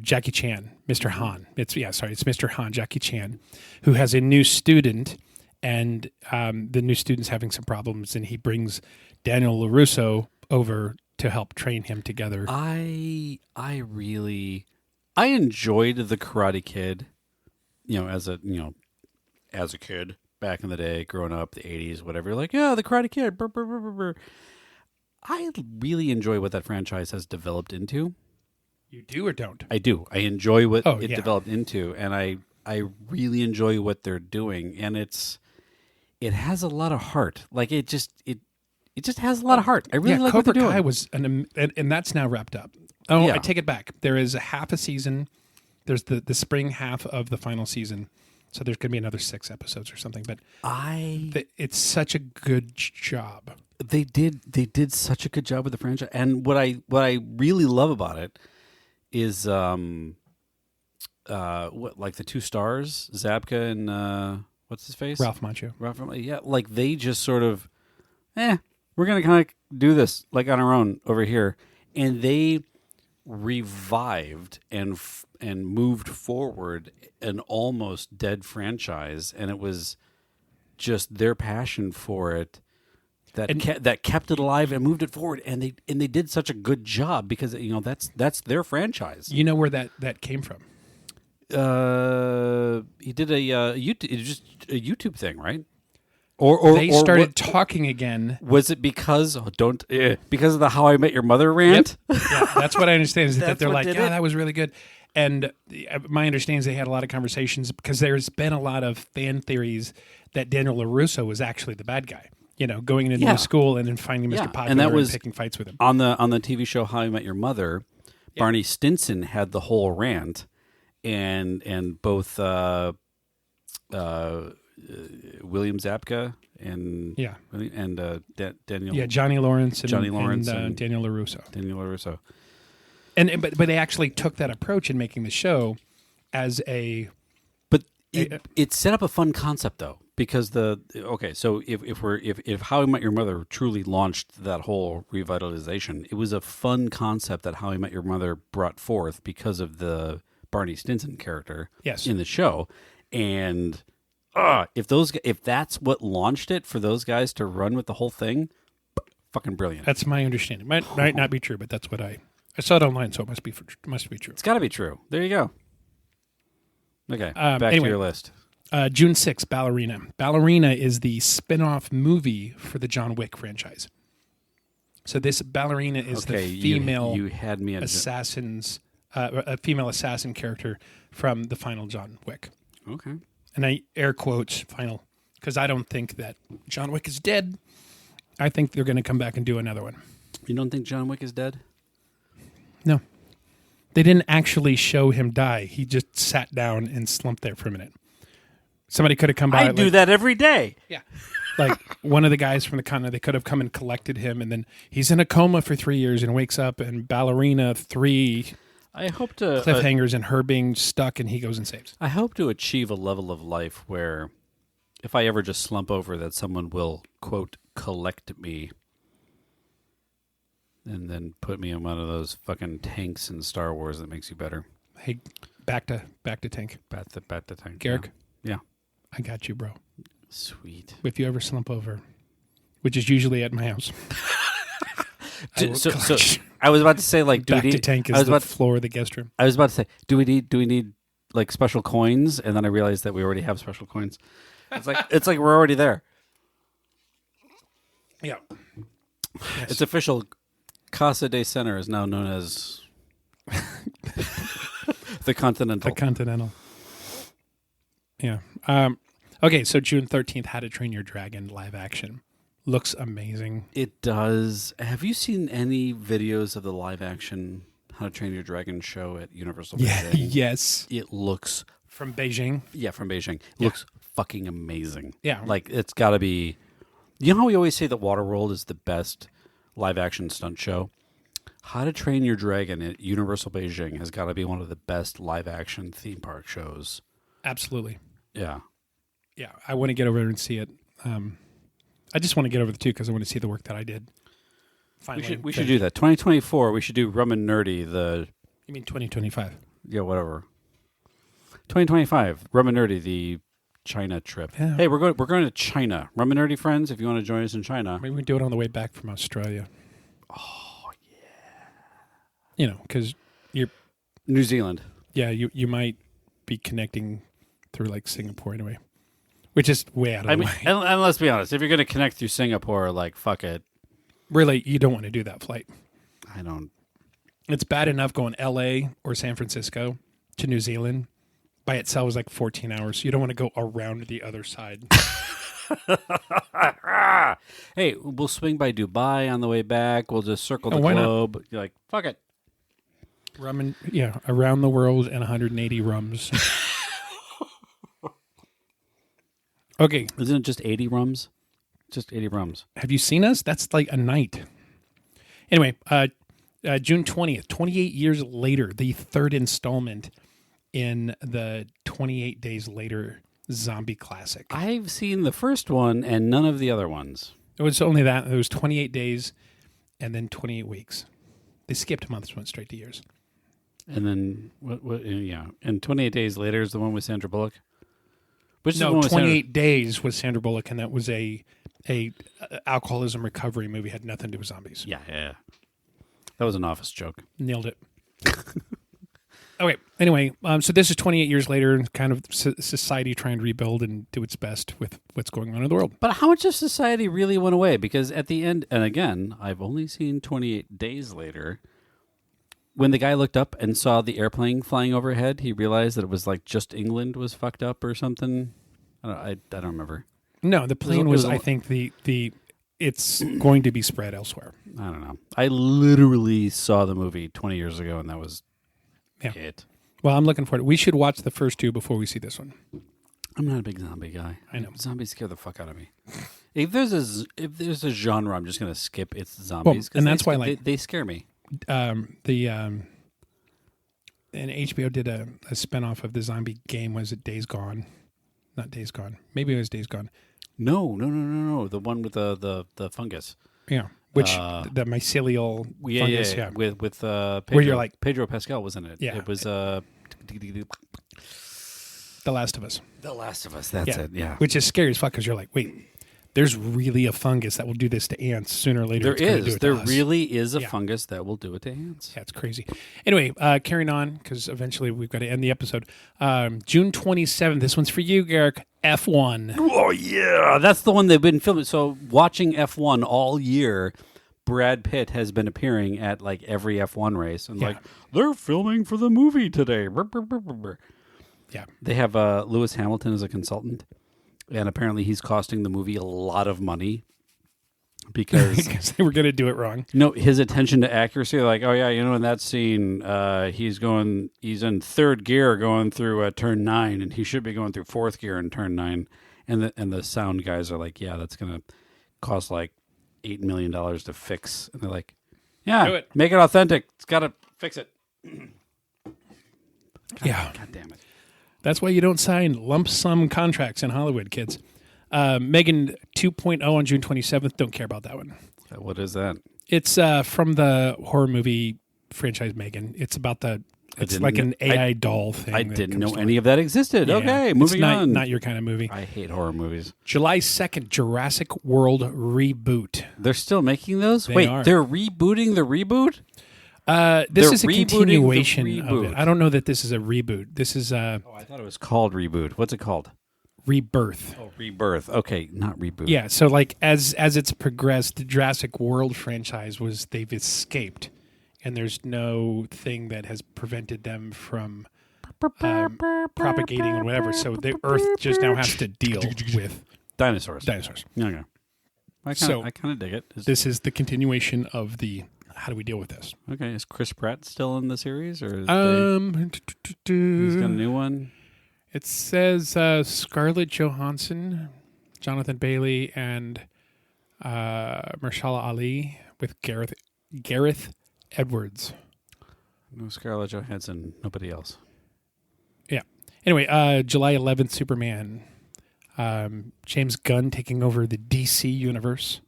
Jackie Chan, Mr. Han. It's Mr. Han, Jackie Chan, who has a new student, and the new student's having some problems, and he brings Daniel LaRusso over to help train him together. I enjoyed the Karate Kid, as a kid back in the day, growing up, the 80s, whatever. You're like, yeah, the Karate Kid. Brr, brr, brr, brr, brr. I really enjoy what that franchise has developed into. You do or don't? I do. I enjoy what it developed into, and I really enjoy what they're doing, and it has a lot of heart. Like it just has a lot of heart. I really like Cobra what they're doing. Kai was and that's now wrapped up. Oh, yeah. I take it back. There is a half a season. There's the spring half of the final season, so there's going to be another 6 episodes or something. But it's such a good job. They did such a good job with the franchise, and what I really love about it is like the 2 stars, Zabka and what's his face, Ralph Macchio. Yeah, like they just sort of, we're gonna kind of do this like on our own over here, and they revived and moved forward an almost dead franchise, and it was just their passion for it that kept it alive and moved it forward, and they did such a good job because that's their franchise. You know where that came from? He did a YouTube thing, right? Or they started talking again. Was it because because of the How I Met Your Mother rant? Yep. Yeah, that's what I understand. Is that they're like, yeah, that was really good. And my understanding is they had a lot of conversations because there's been a lot of fan theories that Daniel LaRusso was actually the bad guy. Going into the school and then finding Mr. Popular and that was picking fights with him. On the TV show How I Met Your Mother, Barney Stinson had the whole rant, and both William Zabka and Daniel Johnny Lawrence and Daniel LaRusso. But they actually took that approach in making the show as a. But it set up a fun concept though. Because so if How I Met Your Mother truly launched that whole revitalization, it was a fun concept that How I Met Your Mother brought forth because of the Barney Stinson character in the show, and if that's what launched it for those guys to run with the whole thing, fucking brilliant. That's my understanding. Might not be true, but that's what I saw it online, so it must be true. It's got to be true. There you go. Okay, back to your list. June 6th, Ballerina. Ballerina is the spin-off movie for the John Wick franchise. So this Ballerina is the female you had me at a female assassin character from the final John Wick. Okay. And I air quotes final because I don't think that John Wick is dead. I think they're going to come back and do another one. You don't think John Wick is dead? No. They didn't actually show him die. He just sat down and slumped there for a minute. Somebody could have come by. I do that every day. Yeah. Like one of the guys from the Continent, they could have come and collected him, and then he's in a coma for 3 years and wakes up in Ballerina 3. I hope to cliffhangers and her being stuck, and he goes and saves. I hope to achieve a level of life where, if I ever just slump over, that someone will quote collect me, and then put me in one of those fucking tanks in Star Wars that makes you better. Hey, back to tank. Bat the tank. Garrick, Yeah. I got you, bro. Sweet. If you ever slump over, which is usually at my house. So I was about to say, like, Back to tank is the floor of the guest room. I was about to say, do we need like special coins? And then I realized that we already have special coins. It's like we're already there. Yeah. Yes. It's official. Casa de Center is now known as the Continental. The Continental. Yeah. Okay, so June 13th, How to Train Your Dragon live action. Looks amazing. It does. Have you seen any videos of the live action How to Train Your Dragon show at Universal Yeah. Beijing? Yes. It looks... From Beijing. Yeah, from Beijing. It looks fucking amazing. Yeah. Like, it's got to be... You know how we always say that Waterworld is the best live action stunt show? How to Train Your Dragon at Universal Beijing has got to be one of the best live action theme park shows. Absolutely. Yeah. Yeah, I want to get over there and see it. I just want to get over the two because I want to see the work that I did. Finally, We should do that. 2024, we should do Rum and Nerdy, the... You mean 2025? Yeah, whatever. 2025, Rum and Nerdy, the China trip. Yeah. Hey, we're going to China. Rum and Nerdy friends, if you want to join us in China. Maybe we do it on the way back from Australia. Oh, yeah. You know, because you're... New Zealand. Yeah, you might be connecting through, like, Singapore anyway. Which is way out of the way. And let's be honest, if you're going to connect through Singapore, like, fuck it. Really, you don't want to do that flight. I don't. It's bad enough going L.A. or San Francisco to New Zealand. By itself is like 14 hours. You don't want to go around the other side. Hey, we'll swing by Dubai on the way back. We'll just circle the why not? globe. You're like, fuck it. Around the world and 180 rums. Okay. Isn't it just 80 rums? Just 80 rums. Have you seen us? That's like a night. Anyway, June 20th, 28 years later, the third installment in the 28 Days Later zombie classic. I've seen the first one and none of the other ones. It was only that. It was 28 days and then 28 weeks. They skipped months, went straight to years. And then, yeah. And 28 Days Later is the one with Sandra Bullock? Which is the No, one with 28 Days was Sandra Bullock, and that was a alcoholism recovery movie. Had nothing to do with zombies. Yeah. That was an Office joke. Nailed it. Okay. Anyway, so this is 28 years later, kind of society trying to rebuild and do its best with what's going on in the world. But how much of society really went away? Because at the end, and again, I've only seen 28 Days Later. When the guy looked up and saw the airplane flying overhead, he realized that it was like just England was fucked up or something. I don't remember. No, the plane was I think the it's going to be spread elsewhere. I don't know. I literally saw the movie 20 years ago, and that was it. Well, I'm looking forward. We should watch the first two before we see this one. I'm not a big zombie guy. I know. Zombies scare the fuck out of me. If there's a genre, I'm just going to skip. It's zombies. Well, and that's why they scare me. And HBO did a spinoff of the zombie game. Was it Days Gone? Not Days Gone. Maybe it was Days Gone. No. The one with the fungus. Yeah, which the mycelial fungus. Yeah, with Pedro, where you're like Pedro Pascal was in it. Yeah, it was The Last of Us. The Last of Us. That's it. Yeah, which is scary as fuck because you're like, wait. There's really a fungus that will do this to ants sooner or later. There really is a fungus that will do it to ants. Yeah, it's crazy. Anyway, carrying on because eventually we've got to end the episode. June 27th. This one's for you, Garrick. F1. Oh yeah, that's the one they've been filming. So watching F1 all year, Brad Pitt has been appearing at like every F1 race, and like they're filming for the movie today. Yeah, they have Lewis Hamilton as a consultant. And apparently he's costing the movie a lot of money because they were going to do it wrong. No, his attention to accuracy, like, oh yeah, in that scene, he's in third gear going through turn 9, and he should be going through fourth gear in turn 9. And the sound guys are like, yeah, that's going to cost like $8 million to fix. And they're like, yeah, do it. Make it authentic. It's got to fix it. Yeah. God damn it. That's why you don't sign lump sum contracts in Hollywood, kids. Megan 2.0 on June 27th. Don't care about that one. What is that? It's from the horror movie franchise Megan. It's about it's like an AI doll thing. I didn't know any of that existed. Yeah. Okay, It's moving on. Not your kind of movie. I hate horror movies. July 2nd, Jurassic World reboot. They're still making those? They Wait, are. they're rebooting the reboot? This They're is a rebooting the continuation of reboot. it. I don't know that this is a reboot. This is Oh, I thought it was called Reboot. What's it called? Rebirth. Oh, Rebirth. Okay, not Reboot. Yeah, so like as it's progressed, the Jurassic World franchise they've escaped, and there's no thing that has prevented them from propagating or whatever. So the Earth just now has to deal with Dinosaurs. dinosaurs. Okay. I kind of dig it. This is the continuation of the. How do we deal with this? Okay, is Chris Pratt still in the series, or is he's got a new one? It says Scarlett Johansson, Jonathan Bailey, and Mahershala Ali with Gareth Edwards. No Scarlett Johansson, nobody else. Yeah. Anyway, July 11th, Superman. James Gunn taking over the DC universe.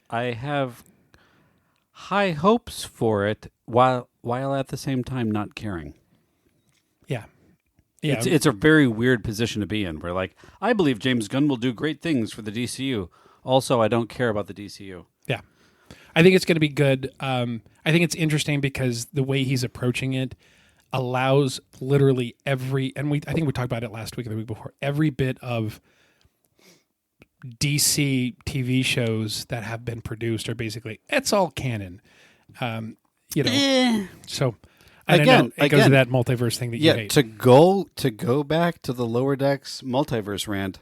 I have high hopes for it, while at the same time not caring. Yeah. Yeah. It's a very weird position to be in, where like I believe James Gunn will do great things for the DCU. Also, I don't care about the DCU. Yeah. I think it's going to be good. I think it's interesting because the way he's approaching it allows literally I think we talked about it last week or the week before, every bit of DC TV shows that have been produced are basically, it's all canon. So I don't know. It goes to that multiverse thing that you hate. to go back to the Lower Decks multiverse rant,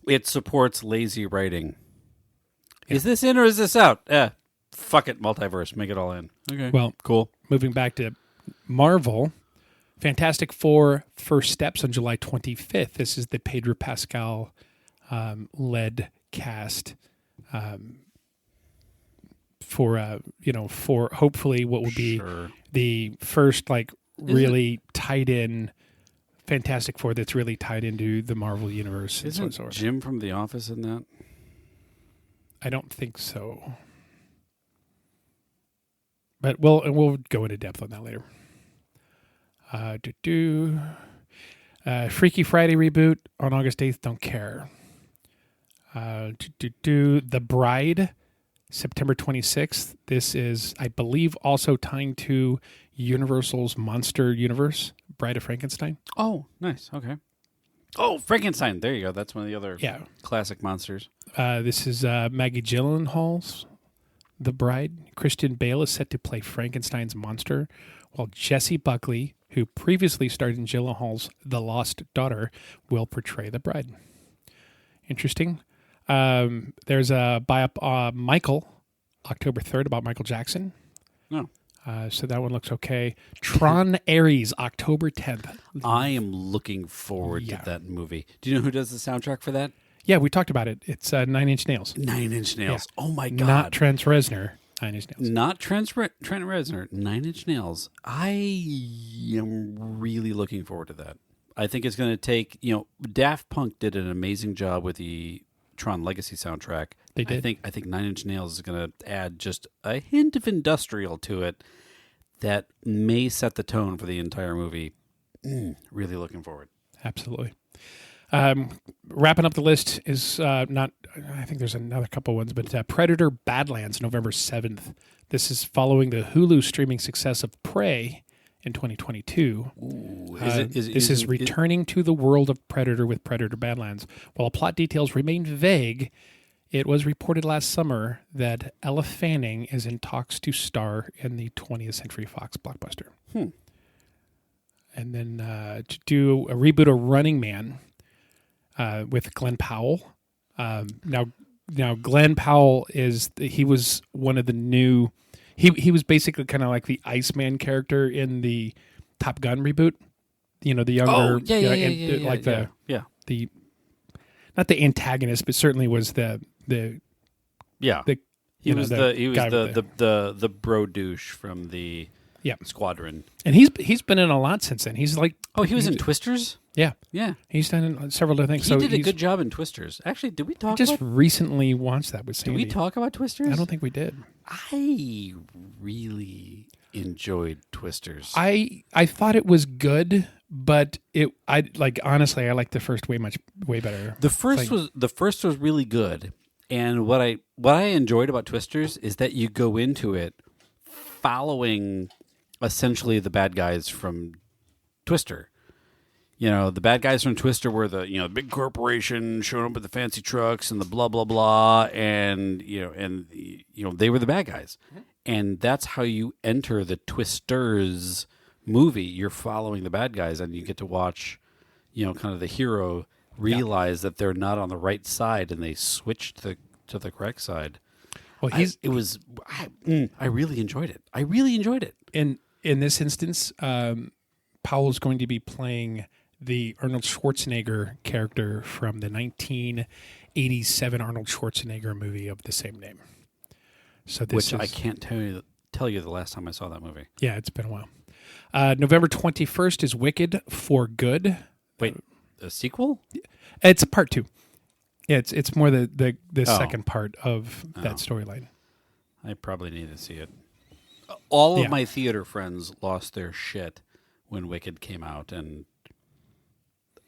it supports lazy writing. Yeah. Is this in or is this out? Fuck it, multiverse, make it all in. Okay. Well, cool. Moving back to Marvel, Fantastic Four First Steps on July 25th. This is the Pedro Pascal led cast for hopefully what will be the first really tied in Fantastic Four that's really tied into the Marvel universe. Isn't Jim from The Office in that? I don't think so. But we'll go into depth on that later. Freaky Friday reboot on August 8th. Don't care. The Bride, September 26th. This is, I believe, also tying to Universal's Monster Universe, Bride of Frankenstein. Oh, nice. Okay. Oh, Frankenstein. There you go. That's one of the other classic monsters. This is Maggie Gyllenhaal's The Bride. Christian Bale is set to play Frankenstein's monster, while Jessie Buckley, who previously starred in Gyllenhaal's The Lost Daughter, will portray the bride. Interesting. There's a biop Michael, October 3rd, about Michael Jackson. No. So that one looks okay. Tron Ares, October 10th. I am looking forward to that movie. Do you know who does the soundtrack for that? Yeah, we talked about it. It's 9 Inch Nails. 9 Inch Nails. Yeah. Oh my God. Not Trent Reznor. 9 Inch Nails. Not Trent Reznor. 9 Inch Nails. I am really looking forward to that. I think it's going to take, Daft Punk did an amazing job with the Tron Legacy soundtrack. They did. I think 9 Inch Nails is going to add just a hint of industrial to it that may set the tone for the entire movie. Really looking forward. Absolutely. Wrapping up the list is not, I think there's another couple ones, but Predator Badlands, November 7th. This is following the Hulu streaming success of Prey in 2022. This is returning to the world of Predator with Predator Badlands. While plot details remain vague, it was reported last summer that Ella Fanning is in talks to star in the 20th Century Fox blockbuster. And then to do a reboot of Running Man with Glenn Powell. Now Glenn Powell he was one of the new. He was basically kind of like the Iceman character in the Top Gun reboot. The younger, the not the antagonist, but certainly was the bro douche from the Yeah. Squadron. And he's been in a lot since then. He's like, Oh, he was in Twisters? yeah, Yeah. he's done several other things. He so did a he's- good job in Twisters. Actually, did we talk Just about recently watched that with Did Sandy. we talk about Twisters? I don't think we did. I really enjoyed Twisters. I thought it was good, but I honestly I liked the first way better. The first was really good, and what I enjoyed about Twisters is that you go into it following essentially the bad guys from Twister. You know, the bad guys from Twister were the big corporation showing up with the fancy trucks and the blah blah blah, and they were the bad guys, and that's how you enter the Twisters movie. You're following the bad guys, and you get to watch, kind of the hero realize that they're not on the right side, and they switch to the correct side. Well, I really enjoyed it. I really enjoyed it. in this instance, Powell's going to be playing the Arnold Schwarzenegger character from the 1987 Arnold Schwarzenegger movie of the same name. So this I can't tell you the last time I saw that movie. Yeah, it's been a while. November 21st is Wicked for Good. Wait, a sequel? It's a part 2. Yeah, it's more the Oh. second part of that storyline. I probably need to see it. All of Yeah. my theater friends lost their shit when Wicked came out, and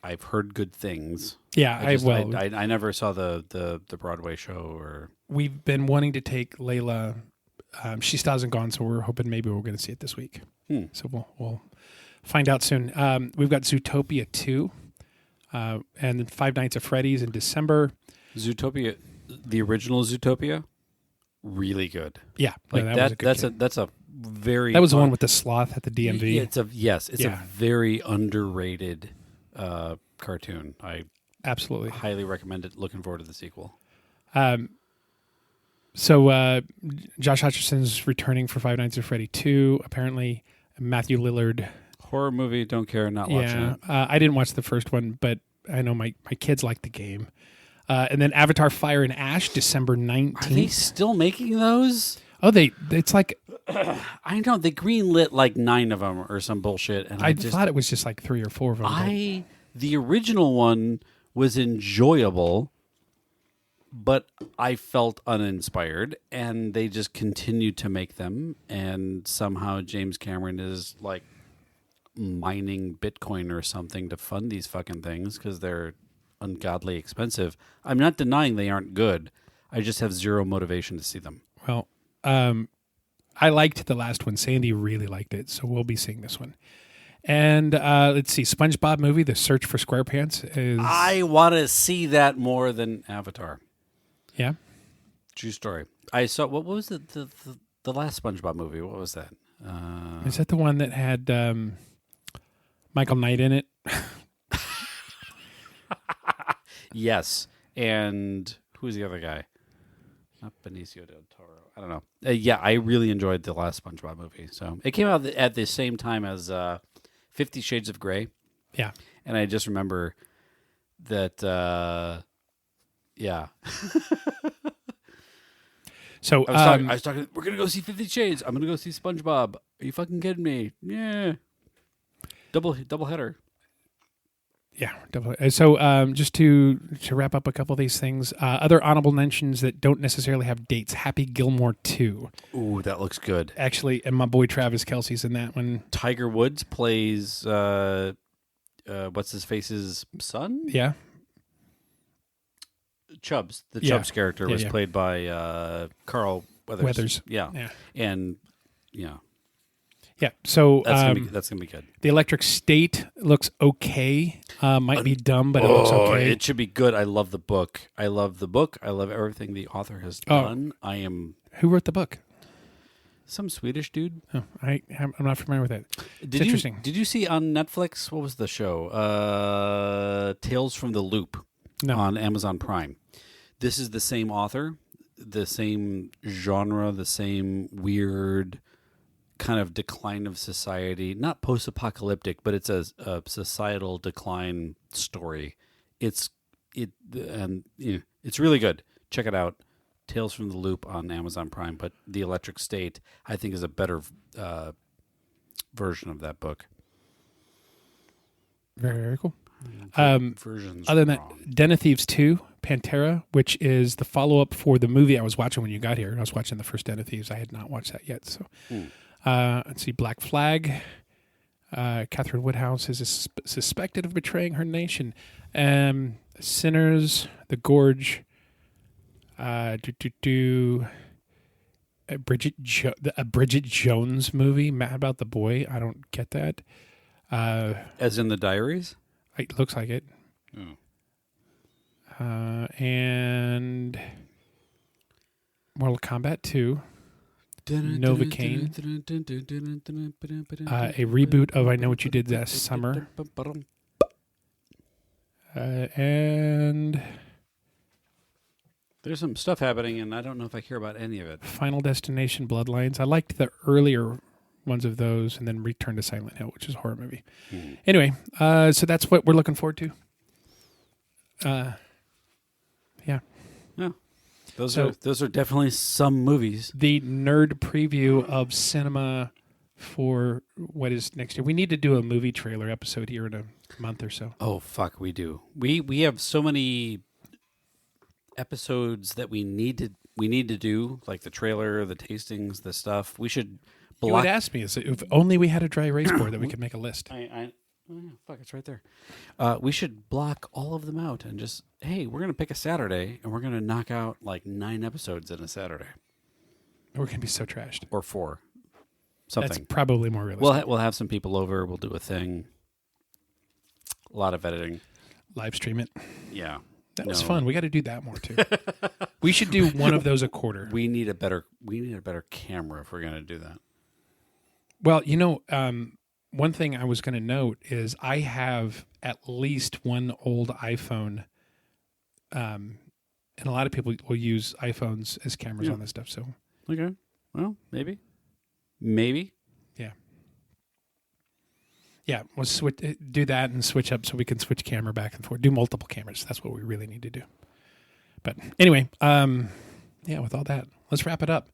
I've heard good things. Yeah, I never saw the Broadway show. Or we've been wanting to take Layla. She still hasn't gone, so we're hoping maybe we're going to see it this week. So we'll find out soon. We've got Zootopia 2, and then Five Nights at Freddy's in December. Zootopia, the original Zootopia, really good. Yeah, Like no, that was a good game. that's a very That was the one with the sloth at the DMV. It's a Yeah. very underrated cartoon. I Absolutely. highly recommend it. Looking forward to the sequel. So Josh Hutcherson's returning for Five Nights at Freddy 2. Apparently, Matthew Lillard. Horror movie, don't care, not watching Yeah, it. I didn't watch the first one, but I know my kids like the game. And then Avatar: Fire and Ash, December 19th. Are they still making those? Oh, it's like I know they greenlit like 9 of them or some bullshit, and I just thought it was just like 3 or 4 of them. the original one was enjoyable, but I felt uninspired, and they just continued to make them, and somehow James Cameron is like mining Bitcoin or something to fund these fucking things because they're ungodly expensive. I'm not denying they aren't good. I just have zero motivation to see them. Well, I liked the last one. Sandy really liked it, so we'll be seeing this one. And let's see, SpongeBob movie, The Search for SquarePants is I want to see that more than Avatar. yeah. True story. I saw what was the last SpongeBob movie? What was that? Is that the one that had Michael Knight in it? Yes, and who's the other guy? Not Benicio del Toro. I don't know. Yeah, I really enjoyed the last SpongeBob movie. So it came out at the same time as 50 Shades of Grey, Yeah. and I just remember that. Yeah, So I was talking. We're gonna go see 50 Shades. I'm gonna go see SpongeBob. Are you fucking kidding me? Yeah. Double header. yeah, definitely. So just to wrap up a couple of these things, other honorable mentions that don't necessarily have dates. Happy Gilmore 2. Ooh, that looks good. Actually, and my boy Travis Kelce's in that one. Tiger Woods plays what's his face's son? Yeah. Chubbs. The Yeah. Chubbs character Yeah, was yeah. played by Carl Weathers. Yeah. Yeah. And yeah, Yeah. So that's gonna be good. The Electric State looks okay. Might be dumb, but it looks okay. It should be good. I love the book. I love everything the author has done. I am Who wrote the book? some Swedish dude. Oh, I'm not familiar with it. It's Did interesting. Did you see on Netflix? What was the show? Tales from the Loop No. on Amazon Prime. This is the same author, the same genre, the same weird kind of decline of society. Not post-apocalyptic, but it's a societal decline story. It's really good. Check it out. Tales from the Loop on Amazon Prime. But The Electric State, I think, is a better version of that book. Very, very cool. Versions. Other than wrong. that, Den of Thieves 2, Pantera, which is the follow-up for the movie I was watching when you got here. I was watching the first Den of Thieves. I had not watched that yet. So, let's see, Black Flag. Catherine Woodhouse is suspected of betraying her nation. Sinners, The Gorge. A Bridget Jones movie, Mad About the Boy. I don't get that. As in the diaries? It looks like it. And Mortal Kombat 2. Novocaine. A reboot of I Know What You Did Last Summer. And There's some stuff happening, and I don't know if I care about any of it. Final Destination Bloodlines. I liked the earlier ones of those, and then Return to Silent Hill, which is a horror movie. Anyway, so that's what we're looking forward to. Yeah. Yeah. Those are definitely some movies. The nerd preview of cinema for what is next year. We need to do a movie trailer episode here in a month or so. Oh, fuck, we do. We have so many episodes that we need to do, like the trailer, the tastings, the stuff. We should block. You would ask me if only we had a dry erase board that we could make a list. Oh, yeah, fuck, it's right there. We should block all of them out and just, hey, we're going to pick a Saturday and we're going to knock out like 9 episodes in a Saturday. We're going to be so trashed. Or 4. Something. That's probably more realistic. We'll have some people over. We'll do a thing. A lot of editing. Live stream it. Yeah. That was fun. We got to do that more too. We should do one of those a quarter. We need a better camera if we're going to do that. Well, one thing I was going to note is I have at least one old iPhone, and a lot of people will use iPhones as cameras on this stuff. So, okay, well, maybe, yeah, we'll do that and switch up so we can switch camera back and forth. Do multiple cameras. That's what we really need to do. But anyway, with all that, let's wrap it up.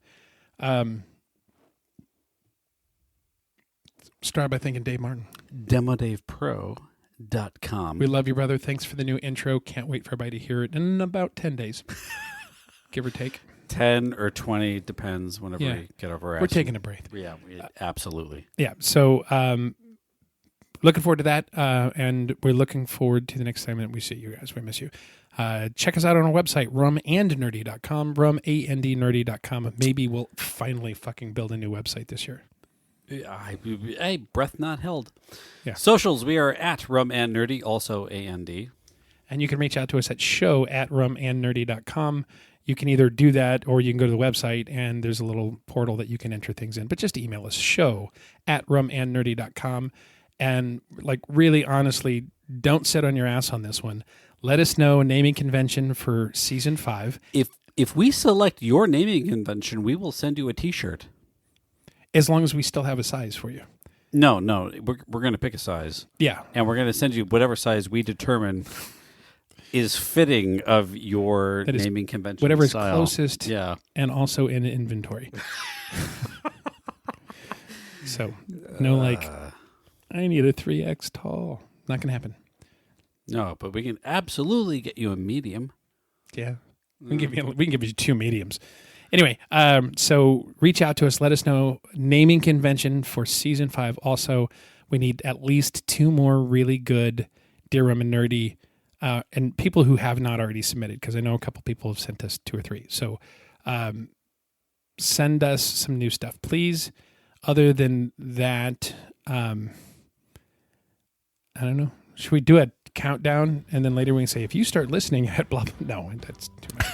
Start by thanking Dave Martin. DemoDavePro.com. We love you, brother. Thanks for the new intro. Can't wait for everybody to hear it in about 10 days. Give or take. 10 or 20, depends whenever we get over our We're taking a break. Yeah, absolutely. Yeah, so looking forward to that, and we're looking forward to the next time that we see you guys. We miss you. Check us out on our website, rumandnerdy.com, rumandnerdy.com. Maybe we'll finally fucking build a new website this year. Hey, breath not held. Yeah. Socials, we are at Rum and Nerdy, also A-N-D. And you can reach out to us at show@rumandnerdy.com. You can either do that or you can go to the website and there's a little portal that you can enter things in. But just email us, show@rumandnerdy.com. And really honestly, don't sit on your ass on this one. Let us know a naming convention for season 5. If we select your naming convention, we will send you a T-shirt. As long as we still have a size for you. No, we're going to pick a size. Yeah. And we're going to send you whatever size we determine is fitting of your naming convention whatever style. Is closest and also in inventory. So, I need a 3X tall. Not going to happen. No, but we can absolutely get you a medium. Yeah. We can give you 2 mediums. Anyway, so reach out to us. Let us know naming convention for season 5. Also, we need at least 2 more really good Dear Rum and Nerdy and people who have not already submitted, because I know a couple people have sent us 2 or 3. So send us some new stuff, please. Other than that, I don't know. Should we do a countdown and then later we can say, if you start listening at blah, blah. No, that's too much.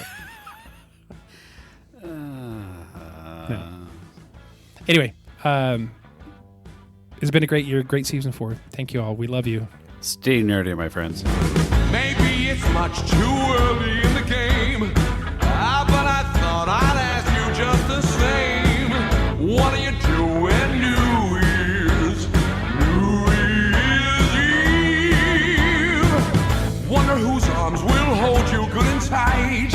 No. Anyway, it's been a great year, great season 4. Thank you all. We love you. Stay nerdy, my friends. Maybe it's much too early in the game, but I thought I'd ask you just the same. What are you doing New Year's Eve? Wonder whose arms will hold you good and tight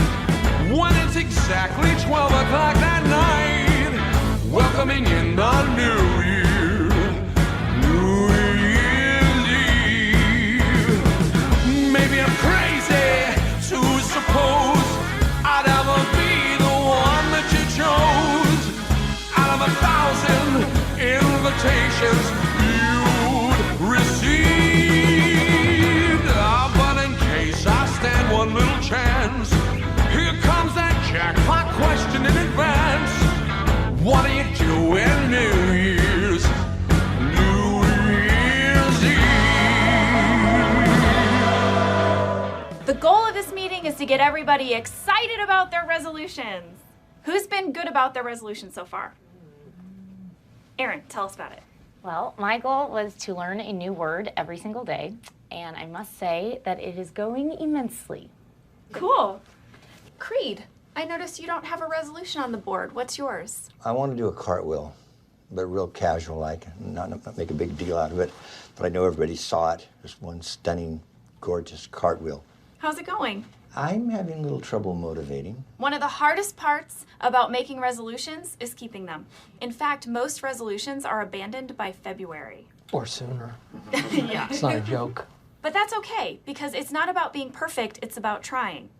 when it's exactly 12 o'clock that night. Welcoming in the new year, 1,000 invitations you'd received. But in case I stand one little chance, here comes that jackpot question in advance. What do you do in New Year's? New Year's Eve. The goal of this meeting is to get everybody excited about their resolutions. Who's been good about their resolutions so far? Erin, tell us about it. Well, my goal was to learn a new word every single day, and I must say that it is going immensely. Cool. Creed, I noticed you don't have a resolution on the board. What's yours? I want to do a cartwheel, but real casual like, not make a big deal out of it. But I know everybody saw it. Just one stunning, gorgeous cartwheel. How's it going? I'm having a little trouble motivating. One of the hardest parts about making resolutions is keeping them. In fact, most resolutions are abandoned by February. Or sooner. Yeah. It's not a joke. But that's okay, because it's not about being perfect, it's about trying.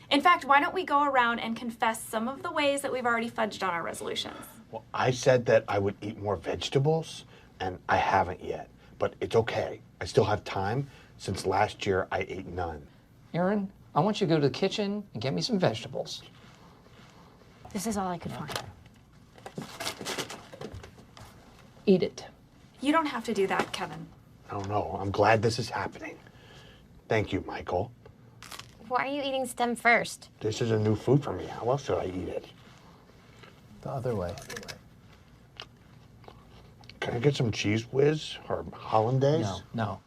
In fact, why don't we go around and confess some of the ways that we've already fudged on our resolutions? Well, I said that I would eat more vegetables, and I haven't yet. But it's okay. I still have time, since last year I ate none. Erin, I want you to go to the kitchen and get me some vegetables. This is all I could find. Eat it. You don't have to do that, Kevin. I don't know. I'm glad this is happening. Thank you, Michael. Why are you eating stem first? This is a new food for me. How else should I eat it? The other way. Can I get some cheese whiz or hollandaise? No.